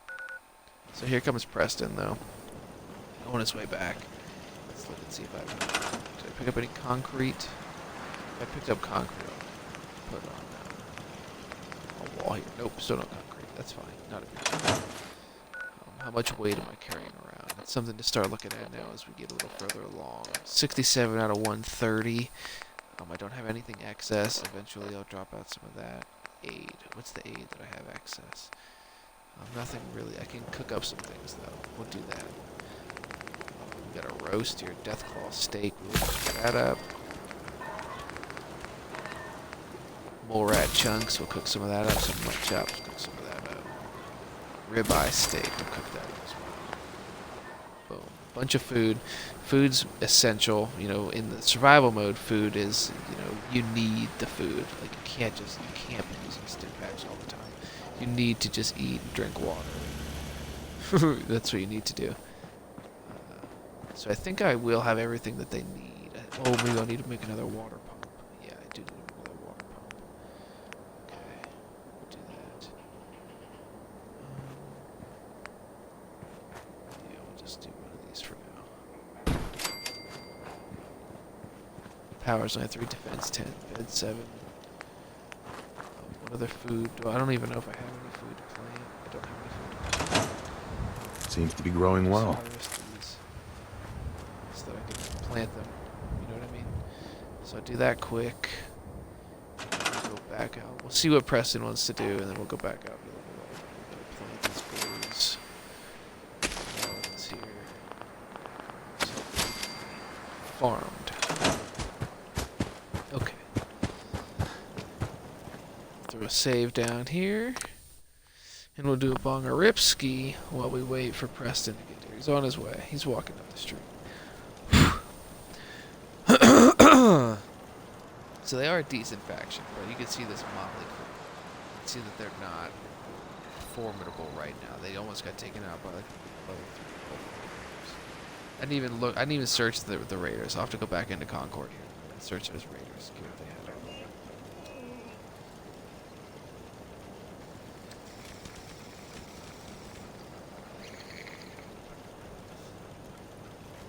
So here comes Preston, though. On his way back. Let's look and see if did I pick up any concrete? I picked up concrete. I'll put it on a wall here. Nope, still no concrete. That's fine. Not a big deal. How much weight am I carrying around? That's something to start looking at now as we get a little further along. 67 out of 130. I don't have anything excess. Eventually I'll drop out some of that. Aid. What's the aid that I have excess? Nothing really. I can cook up some things, though. We'll do that. We got a roast here. Deathclaw steak. We'll cook that up. Mole rat chunks. We'll cook some of that up. Some mutton chops. We'll cook some of that up. Ribeye steak. We'll cook that up as well. Boom. Bunch of food. Food's essential. You know, in the survival mode, food is, you know, you need the food. Like, you can't be using stim packs all the time. You need to just eat and drink water. That's what you need to do. So I think I will have everything that they need. Oh, maybe I'll need to make another water pump. Yeah, I do need another water pump. Okay, we'll do that. Yeah, we'll just do one of these for now. Power's only 3, defense 10, bed 7. What other food? I don't even know if I have any food to plant. I don't have any food to plant. Seems to be growing well. So that I can plant them. You know what I mean? So I'll do that quick. Go back out. We'll see what Preston wants to do, and then we'll go back out. Plant these birds. What's here? Farmed. Okay. Throw a save down here. And we'll do a bongaripski while we wait for Preston to get there. He's on his way. He's walking up the street. So they are a decent faction, but you can see this motley crew. You can see that they're not formidable right now. They almost got taken out by like level 3. I didn't even search the Raiders. I'll have to go back into Concord here and search those Raiders. See what they had.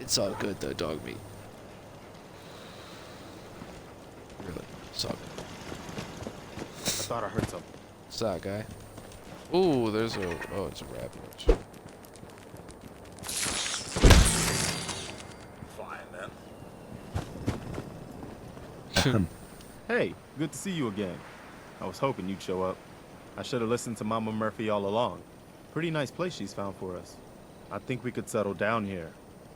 It's all good though, dog meat. Really, it's all good. I thought I heard something. What's that, guy? Ooh, it's a rabbit. Fine then. Hey, good to see you again. I was hoping you'd show up. I should have listened to Mama Murphy all along. Pretty nice place she's found for us. I think we could settle down here.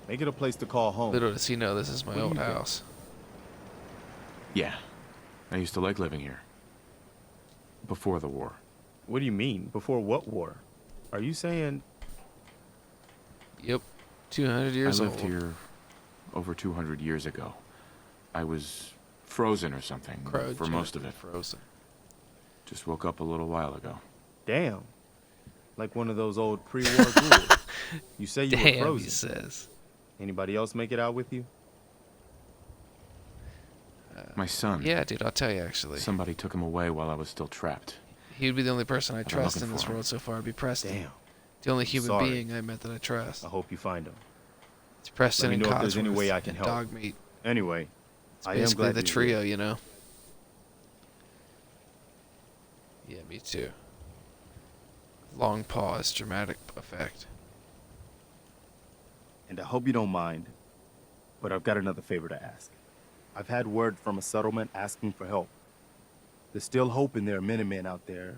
Make it a place to call home. Little does he know this is my What do old you think? house. Yeah. I used to like living here. Before the war. What do you mean? Before what war? Are you saying... Yep, 200 years I old. lived here over 200 years ago. I was frozen or something for most of it. Frozen. Just woke up a little while ago. Damn. Like one of those old pre-war ghouls. You say you were Damn, frozen. he says. Anybody else make it out with you? My son. Yeah, dude, I'll tell you actually. Somebody took him away while I was still trapped. He'd be the only person I been trust looking in this for him. world so far. It'd be Preston. Damn. The only human Sorry. being I met that I trust. I hope you find him. It's Preston Let me and know if Codsworth there's any way I can and help. Dog meat. Anyway, It's I am basically glad the you're trio, here. you know. Yeah, me too. Long pause, dramatic effect. And I hope you don't mind, but I've got another favor to ask. I've had word from a settlement asking for help. There's still hope in there are Minutemen out there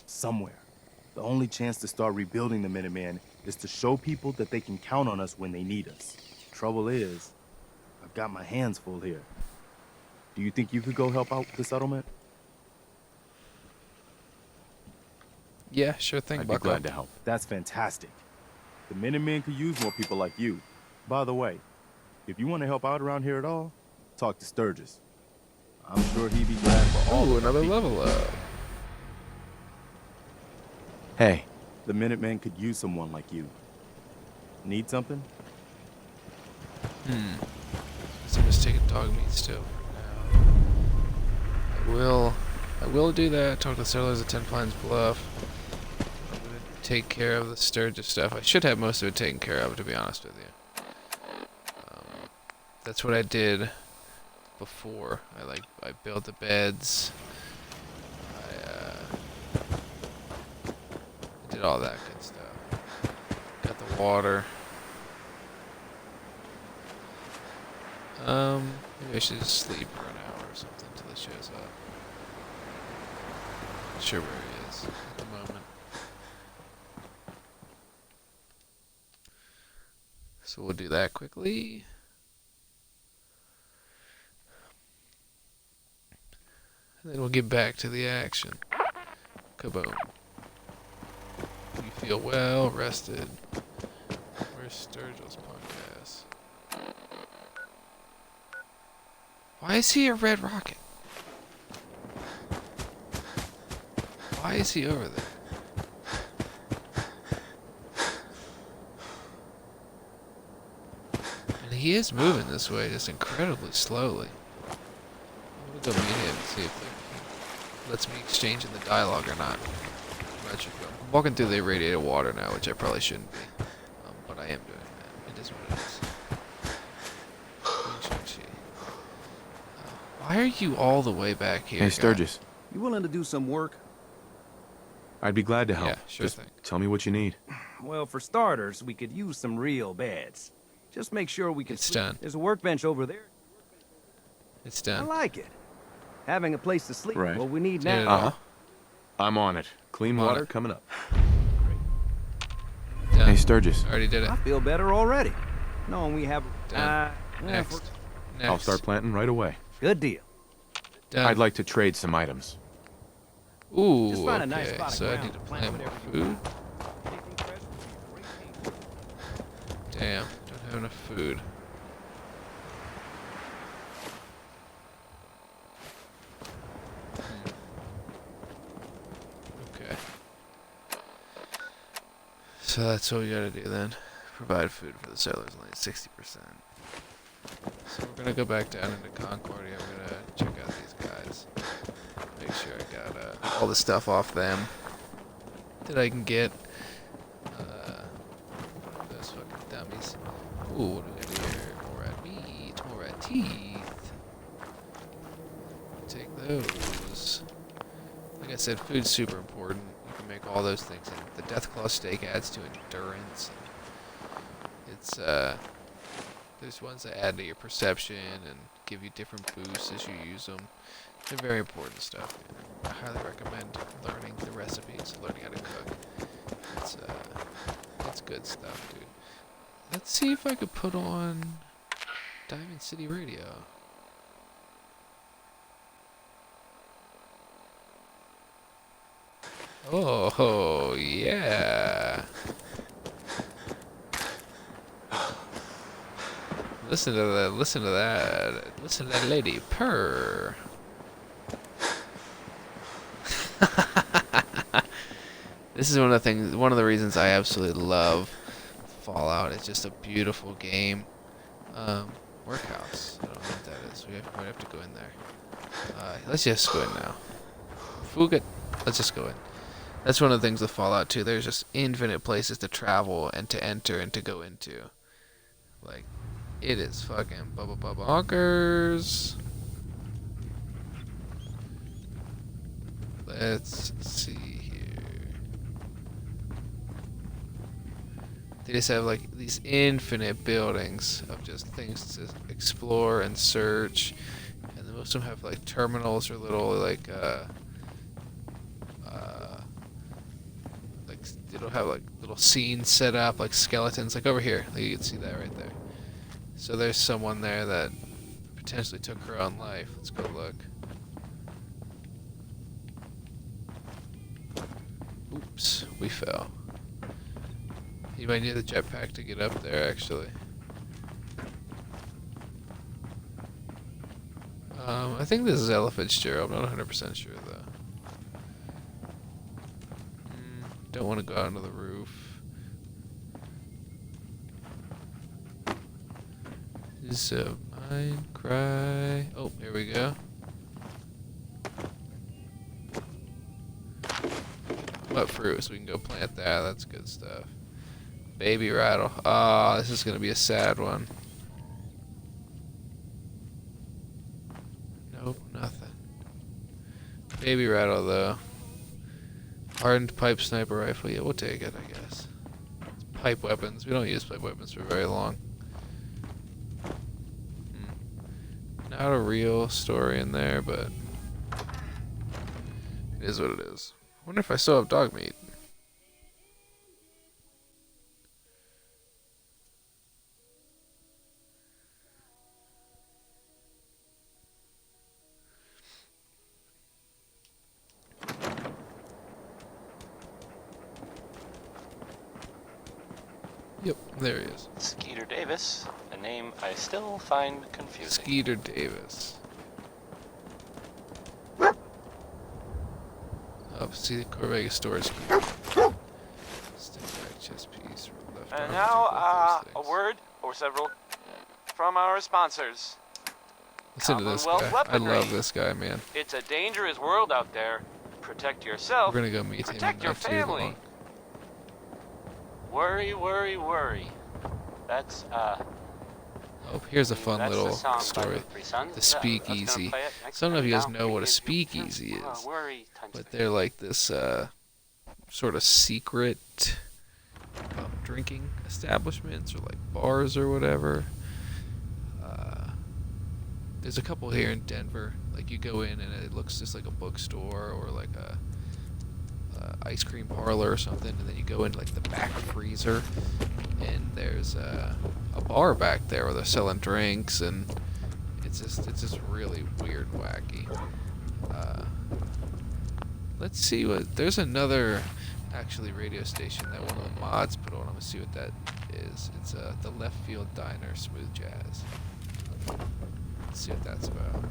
somewhere. The only chance to start rebuilding the Minutemen is to show people that they can count on us when they need us. Trouble is, I've got my hands full here. Do you think you could go help out the settlement? Yeah, sure thing, I'd be Buck glad up. to help. That's fantastic. The Minutemen could use more people like you. By the way, if you want to help out around here at all, talk to Sturgis. I'm sure he'd be glad for all Ooh, of our another people. level up. Hey, The Minutemen could use someone like you. Need something? So I'm just taking dog meat still for now. I will do that. Talk to the settlers at 10 Pines Bluff. I'm gonna take care of the Sturgis stuff. I should have most of it taken care of, to be honest with you. That's what I did before. I built the beds. I did all that good stuff. Got the water. Maybe I should just sleep for an hour or something until he shows up. Not sure where he is at the moment. So we'll do that quickly. And then we'll get back to the action. Kaboom. You feel well rested. Where's Sturgis podcast? Why is he a red rocket? Why is he over there? And he is moving this way just incredibly slowly. I'm gonna go meet him and see if he lets me exchange in the dialogue or not. I'm not sure. I'm walking through the irradiated water now, which I probably shouldn't be. But I am doing that. It is what it is. Why are you all the way back here? hey, guy? Sturgis. You willing to do some work? I'd be glad to help. Yeah, sure Just thing. tell me what you need. Well, for starters, we could use some real beds. Just make sure we can It's sleep. done. There's a workbench over there. It's I done. like it. Having a place to sleep. Right. What we need Yeah. now. Uh-huh. I'm on it. Clean I'm on water it. coming up. Done. Hey, Sturgis. Already did it. I feel better already. Knowing we have. Done. Yeah, Next. Next. I'll start planting right away. Good deal. Done. I'd like to trade some items. Ooh, Just find a okay. nice spot of So I ground need to to plant plant more whatever you food. want. Anything fresh would be a great thing. Damn, don't have enough food. Okay. So that's what we gotta do then. Provide food for the settlers, only 60%. So we're gonna go back down into Concord. I'm gonna check out these guys. Make sure I got all the stuff off them that I can get. Those fucking dummies. Ooh, what do we got here? More rat meat, more rat teeth. Take those. Like I said, food's super important. You can make all those things. And the Deathclaw steak adds to endurance. It's there's ones that add to your perception and give you different boosts as you use them. They're very important stuff. I highly recommend learning the recipes, learning how to cook. It's good stuff, dude. Let's see if I could put on Diamond City Radio. Oh, yeah. Listen to that. Listen to that. Listen to that lady purr. This is one of the things. One of the reasons I absolutely love Fallout. It's just a beautiful game. Workhouse. I don't know what that is. We might have to go in there. Let's just go in now. Fuga. Let's just go in. That's one of the things with Fallout 2. There's just infinite places to travel and to enter and to go into. Like, it is fucking bonkers. Let's see here. They just have like these infinite buildings of just things to explore and search. And then most of them have like terminals or little like it'll have like little scenes set up, like skeletons, like over here. Like you can see that right there. So there's someone there that potentially took her own life. Let's go look. Oops, we fell. You might need the jetpack to get up there, actually. I think this is Ella Fitzgerald. I'm not 100% sure, though. Don't want to go out onto the roof. Is a mine cry. Oh, here we go. What fruit? So we can go plant that. That's good stuff. Baby rattle. Ah, this is gonna be a sad one. Nope, nothing. Baby rattle though. Hardened pipe sniper rifle. Yeah, we'll take it, I guess. It's pipe weapons. We don't use pipe weapons for very long. Not a real story in there, but it is what it is. I wonder if I still have dog meat. Yep, there he is. Skeeter Davis, a name I still find confusing. Skeeter Davis. Oh, see the Corvega storage key. Stick back chest piece. Left And arm, now, both those a word or several from our sponsors. Listen to this Commonwealth guy. I weaponry. love this guy, man. It's a dangerous world out there. Protect yourself. We're gonna go meet him. Protect your not too family. long. Worry, worry, worry. That's, Oh, here's a fun that's little the song by story. the Three Sons. The That's gonna speakeasy. play it next So I don't know if you time. guys Now, know what a here's your speakeasy picture. is, Worry times but three. they're like this sort of secret drinking establishments or like bars or whatever. There's a couple here in Denver. Like you go in and it looks just like a bookstore or like a ice cream parlor or something, and then you go into like the back freezer, and there's a bar back there where they're selling drinks, and it's just really weird, and wacky. Let's see what there's another actually radio station that one of the mods put on. I'm gonna see what that is. It's the Left Field Diner Smooth Jazz. Let's see what that's about.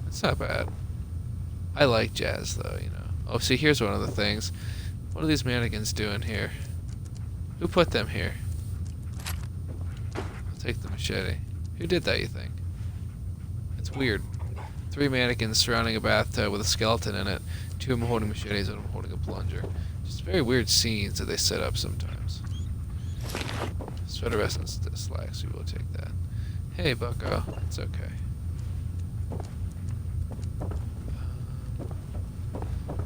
It's not bad. I like jazz though, you know. Oh, see, here's one of the things. What are these mannequins doing here? Who put them here? I'll take the machete. Who did that, you think? It's weird. 3 mannequins surrounding a bathtub with a skeleton in it. 2 of them holding machetes and 1 holding a plunger. Just very weird scenes that they set up sometimes. Sweater vest and slacks, we will take that. Hey, bucko. It's okay.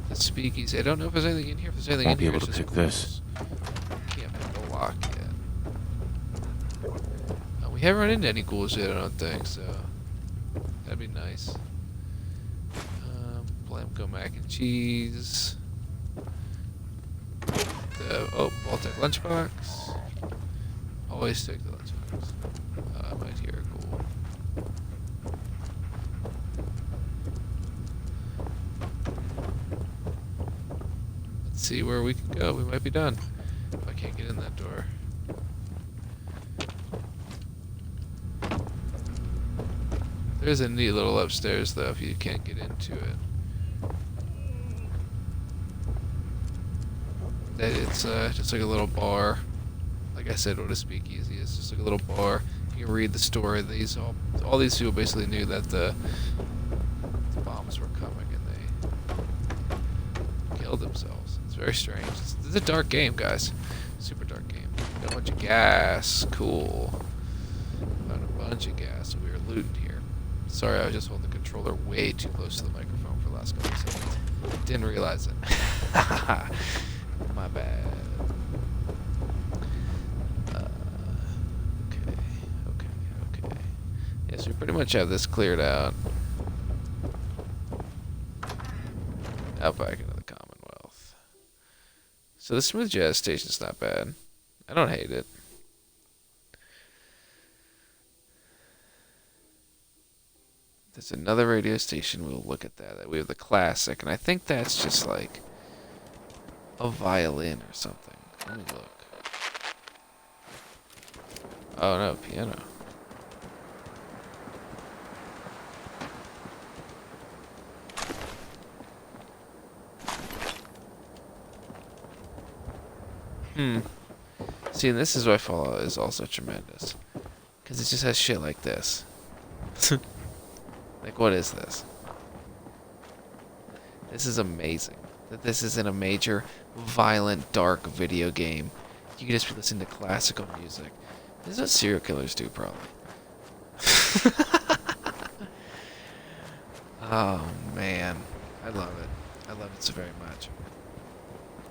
The speakeasy. I don't know if there's anything in here. If there's anything Won't be in here, able it's to just pick this. ghouls. Can't pick the lock yet. We haven't run into any ghouls yet, I don't think, so that'd be nice. Blamco mac and cheese. Baltic lunchbox. Always take the lunchbox. I might hear a ghoul. Let's see where we can go. We might be done. If I can't get in that door. There's a neat little upstairs though if you can't get into it. It's just like a little bar. Like I said, what a speakeasy is, just like a little bar. You can read the story. These all these people basically knew that the bombs were coming and they killed themselves. It's very strange. It's a dark game, guys. Super dark game. Got a bunch of gas. Cool. Found a bunch of gas. We were looting here. Sorry, I was just holding the controller way too close to the microphone for the last couple of seconds. Didn't realize it. My bad. Okay. Yes, we pretty much have this cleared out. Now back into the Commonwealth. So the smooth jazz station's not bad. I don't hate it. There's another radio station. We'll look at that. We have the classic, and I think that's just like a violin or something. Let me look. Oh no, piano. See, and this is why Fallout is also tremendous. Because it just has shit like this. Like, what is this? This is amazing. That this isn't a major, violent, dark video game. You can just be listening to classical music. This is what serial killers do, probably. Oh, man. I love it. I love it so very much.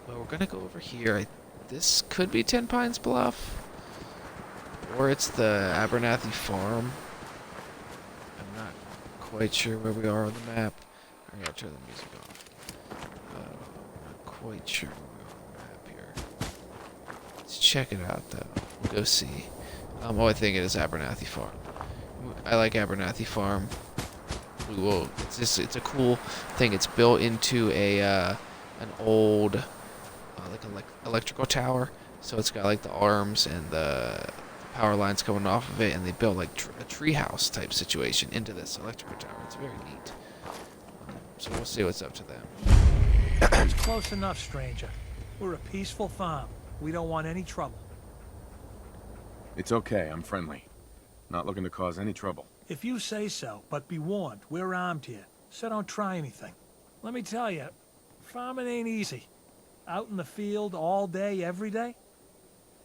Well, we're going to go over here. This could be Ten Pines Bluff. Or it's the Abernathy Farm. I'm not quite sure where we are on the map. I gotta turn the music off. I'm not quite sure where we are on the map here. Let's check it out, though. We'll go see. I think it is Abernathy Farm. I like Abernathy Farm. It's a cool thing. It's built into an old like electrical tower, so it's got like the arms and the power lines coming off of it, and they built like a treehouse type situation into this electrical tower. It's very neat. So we'll see what's up to them. It's close enough, stranger. We're a peaceful farm. We don't want any trouble. It's okay, I'm friendly. Not looking to cause any trouble. If you say so, but be warned, we're armed here, so don't try anything. Let me tell you, farming ain't easy. Out in the field all day, every day,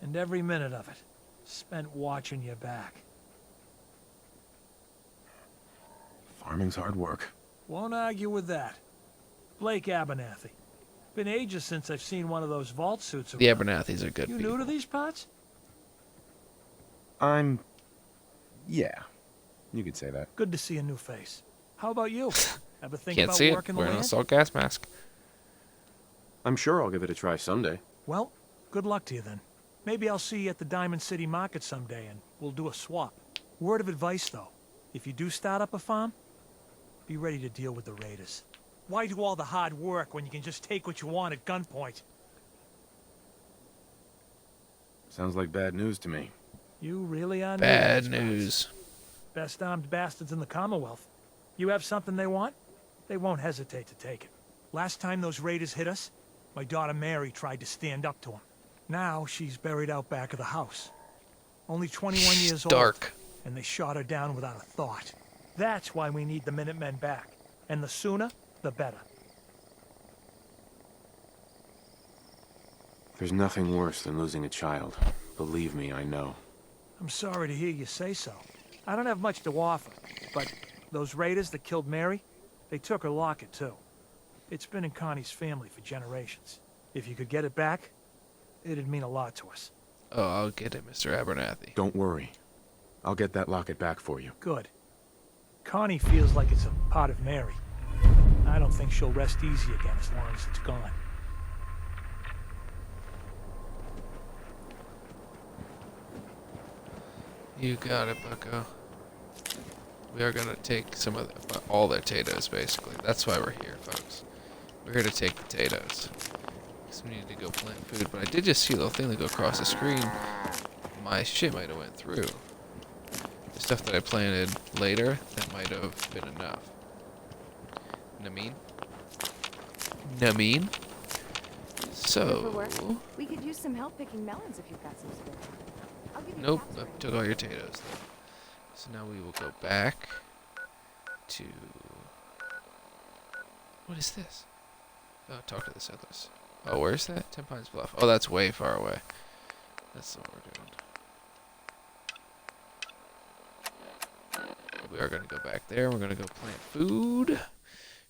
and every minute of it spent watching your back. Farming's hard work. Won't argue with that. Blake Abernathy. Been ages since I've seen one of those vault suits around. The Abernathys are good You people. new to these parts? Yeah. You could say that. Good to see a new face. How about you? Ever think Can't about see it. working the Wearing an land? assault gas mask. I'm sure I'll give it a try someday. Well, good luck to you then. Maybe I'll see you at the Diamond City Market someday and we'll do a swap. Word of advice though, if you do start up a farm, be ready to deal with the Raiders. Why do all the hard work when you can just take what you want at gunpoint? Sounds like bad news to me. You really are Bad new to these parts. news. Best armed bastards in the Commonwealth. You have something they want, they won't hesitate to take it. Last time those Raiders hit us, my daughter Mary tried to stand up to them. Now she's buried out back of the house. Only 21 years old. Dark. And they shot her down without a thought. That's why we need the Minutemen back. And the sooner, the better. There's nothing worse than losing a child. Believe me, I know. I'm sorry to hear you say so. I don't have much to offer, but those Raiders that killed Mary, they took her locket too. It's been in Connie's family for generations. If you could get it back, it'd mean a lot to us. Oh, I'll get it, Mr. Abernathy. Don't worry. I'll get that locket back for you. Good. Connie feels like it's a part of Mary. I don't think she'll rest easy again as long as it's gone. You got it, bucko. We are gonna take some of all their potatoes, basically. That's why we're here, folks. We're here to take potatoes. Because we need to go plant food. But I did just see a little thing that go across the screen. My shit might have went through. Just stuff that I planted later, that might have been enough. Namin? So... We could use some help picking melons if you've got some spare. I'll give you Nope, caps I for took all your potatoes. So now we will go back to... What is this? Oh, talk to the settlers. Oh, where's that? 10 Pines Bluff. Oh, that's way far away. That's what we're doing. We are going to go back there. We're going to go plant food.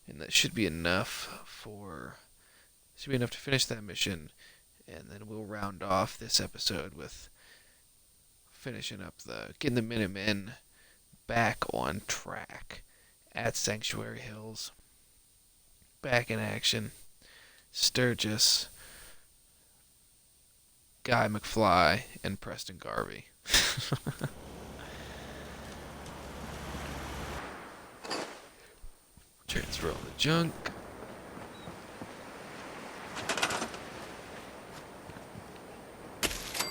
And that should be enough for... Should be enough to finish that mission. And then we'll round off this episode with finishing up getting the Minutemen back on track at Sanctuary Hills. Back in action. Sturgis, Guy McFly, and Preston Garvey. Transfer all the junk.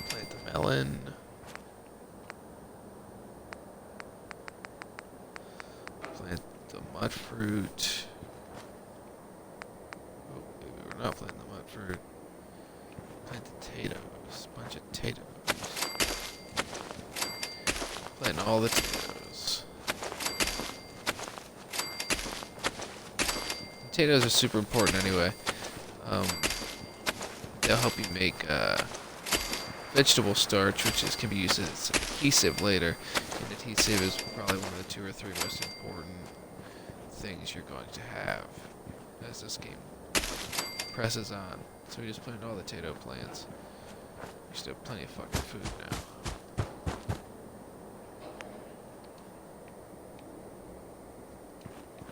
Plant the melon. Plant the mud fruit. Oh, maybe we're not planting the mud fruit. Plant potatoes. Bunch of potatoes. Planting all the potatoes. Potatoes are super important anyway. They'll help you make vegetable starch, which can be used as adhesive later. And adhesive is probably one of the 2 or 3 most important things you're going to have as this game presses on. So we just planted all the potato plants. We still have plenty of fucking food now.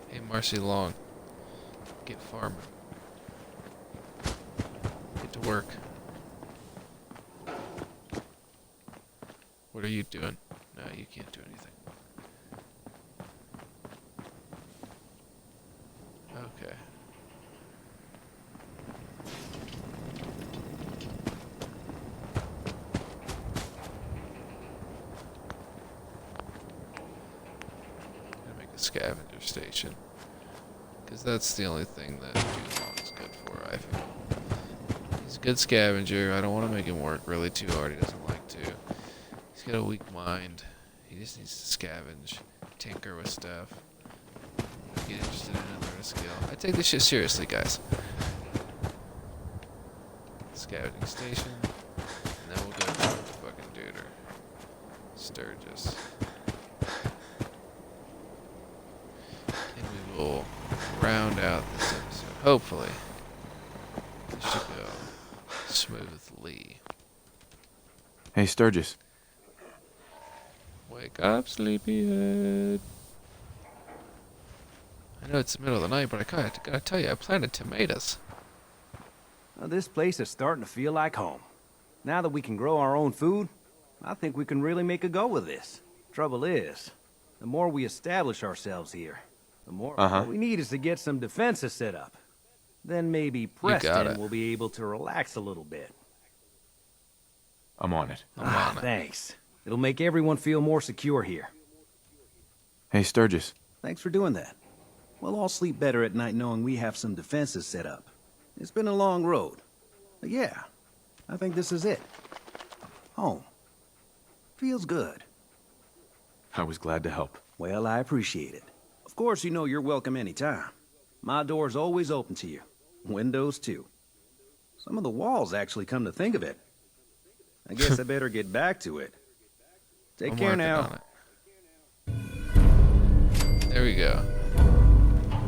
Hey, Marcy Long. Get farming. Get to work. What are you doing? No, you can't do anything. Okay. Gonna make a scavenger station. Because that's the only thing that Jude Long is good for, I feel. He's a good scavenger. I don't want to make him work really too hard. He doesn't like to. He's got a weak mind. He just needs to scavenge, tinker with stuff, get interested in it, learn a skill. I take this shit seriously, guys. Scavenging station. And then we'll go to the fucking duder. Sturgis. And we will round out this episode. Hopefully. This should go smoothly. Hey, Sturgis. Wake up, sleepyhead. I know it's the middle of the night, but I gotta tell you, I planted tomatoes. Well, this place is starting to feel like home. Now that we can grow our own food, I think we can really make a go with this. Trouble is, the more we establish ourselves here, the more what we need is to get some defenses set up. Then maybe Preston will be able to relax a little bit. I'm on it. Thanks. It'll make everyone feel more secure here. Hey, Sturgis. Thanks for doing that. We'll all sleep better at night knowing we have some defenses set up. It's been a long road. But yeah, I think this is it. Home. Feels good. I was glad to help. Well, I appreciate it. Of course, you know you're welcome anytime. My door's always open to you. Windows, too. Some of the walls, actually, come to think of it. I guess I better get back to it. Take care now. There we go.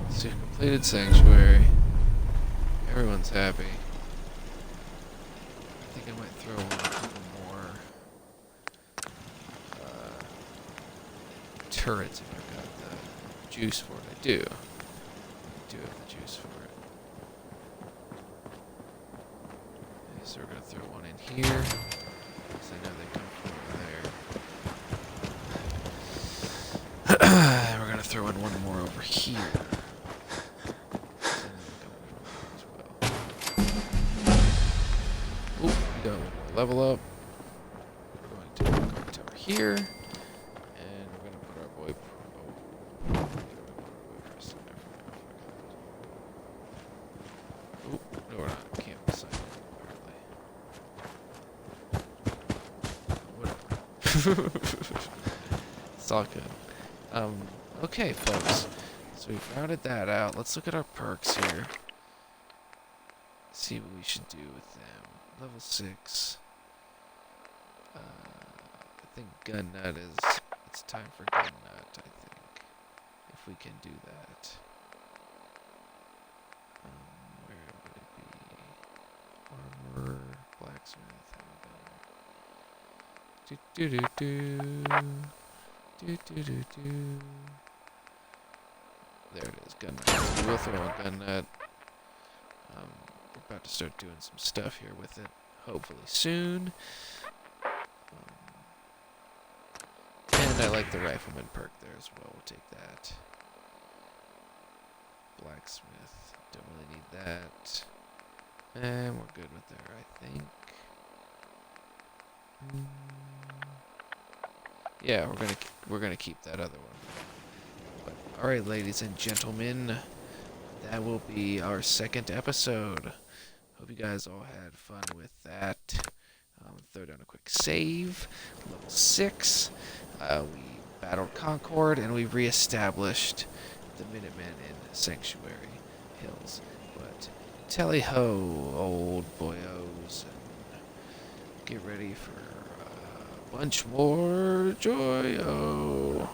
So you've completed Sanctuary. Everyone's happy. I think I might throw in a couple more turrets if I've got the juice for it. I do. I do have the juice for it. Okay, so we're going to throw one in here. Because I know they come from over there. And we're going to throw in one more over here. Oop, we got one more level up. We're going to over here. And It's all good. Okay, folks. So we've rounded that out. Let's look at our perks here. See what we should do with them. Level 6. I think gun nut is... It's time for gun nut, I think. If we can do that. Where would it be? Armor, blacksmith, how we go? There it is, gun nut. So we'll throw a gun nut. We're about to start doing some stuff here with it, hopefully soon. And I like the rifleman perk there as well. We'll take that. Blacksmith, don't really need that. And we're good with there, I think. Yeah, we're gonna keep that other one. But, all right, ladies and gentlemen, that will be our second episode. Hope you guys all had fun with that. Throw down a quick save. Level 6. We battled Concord, and we reestablished the Minutemen in Sanctuary Hills. But tally-ho, old boyos, and get ready for a bunch more joy-o.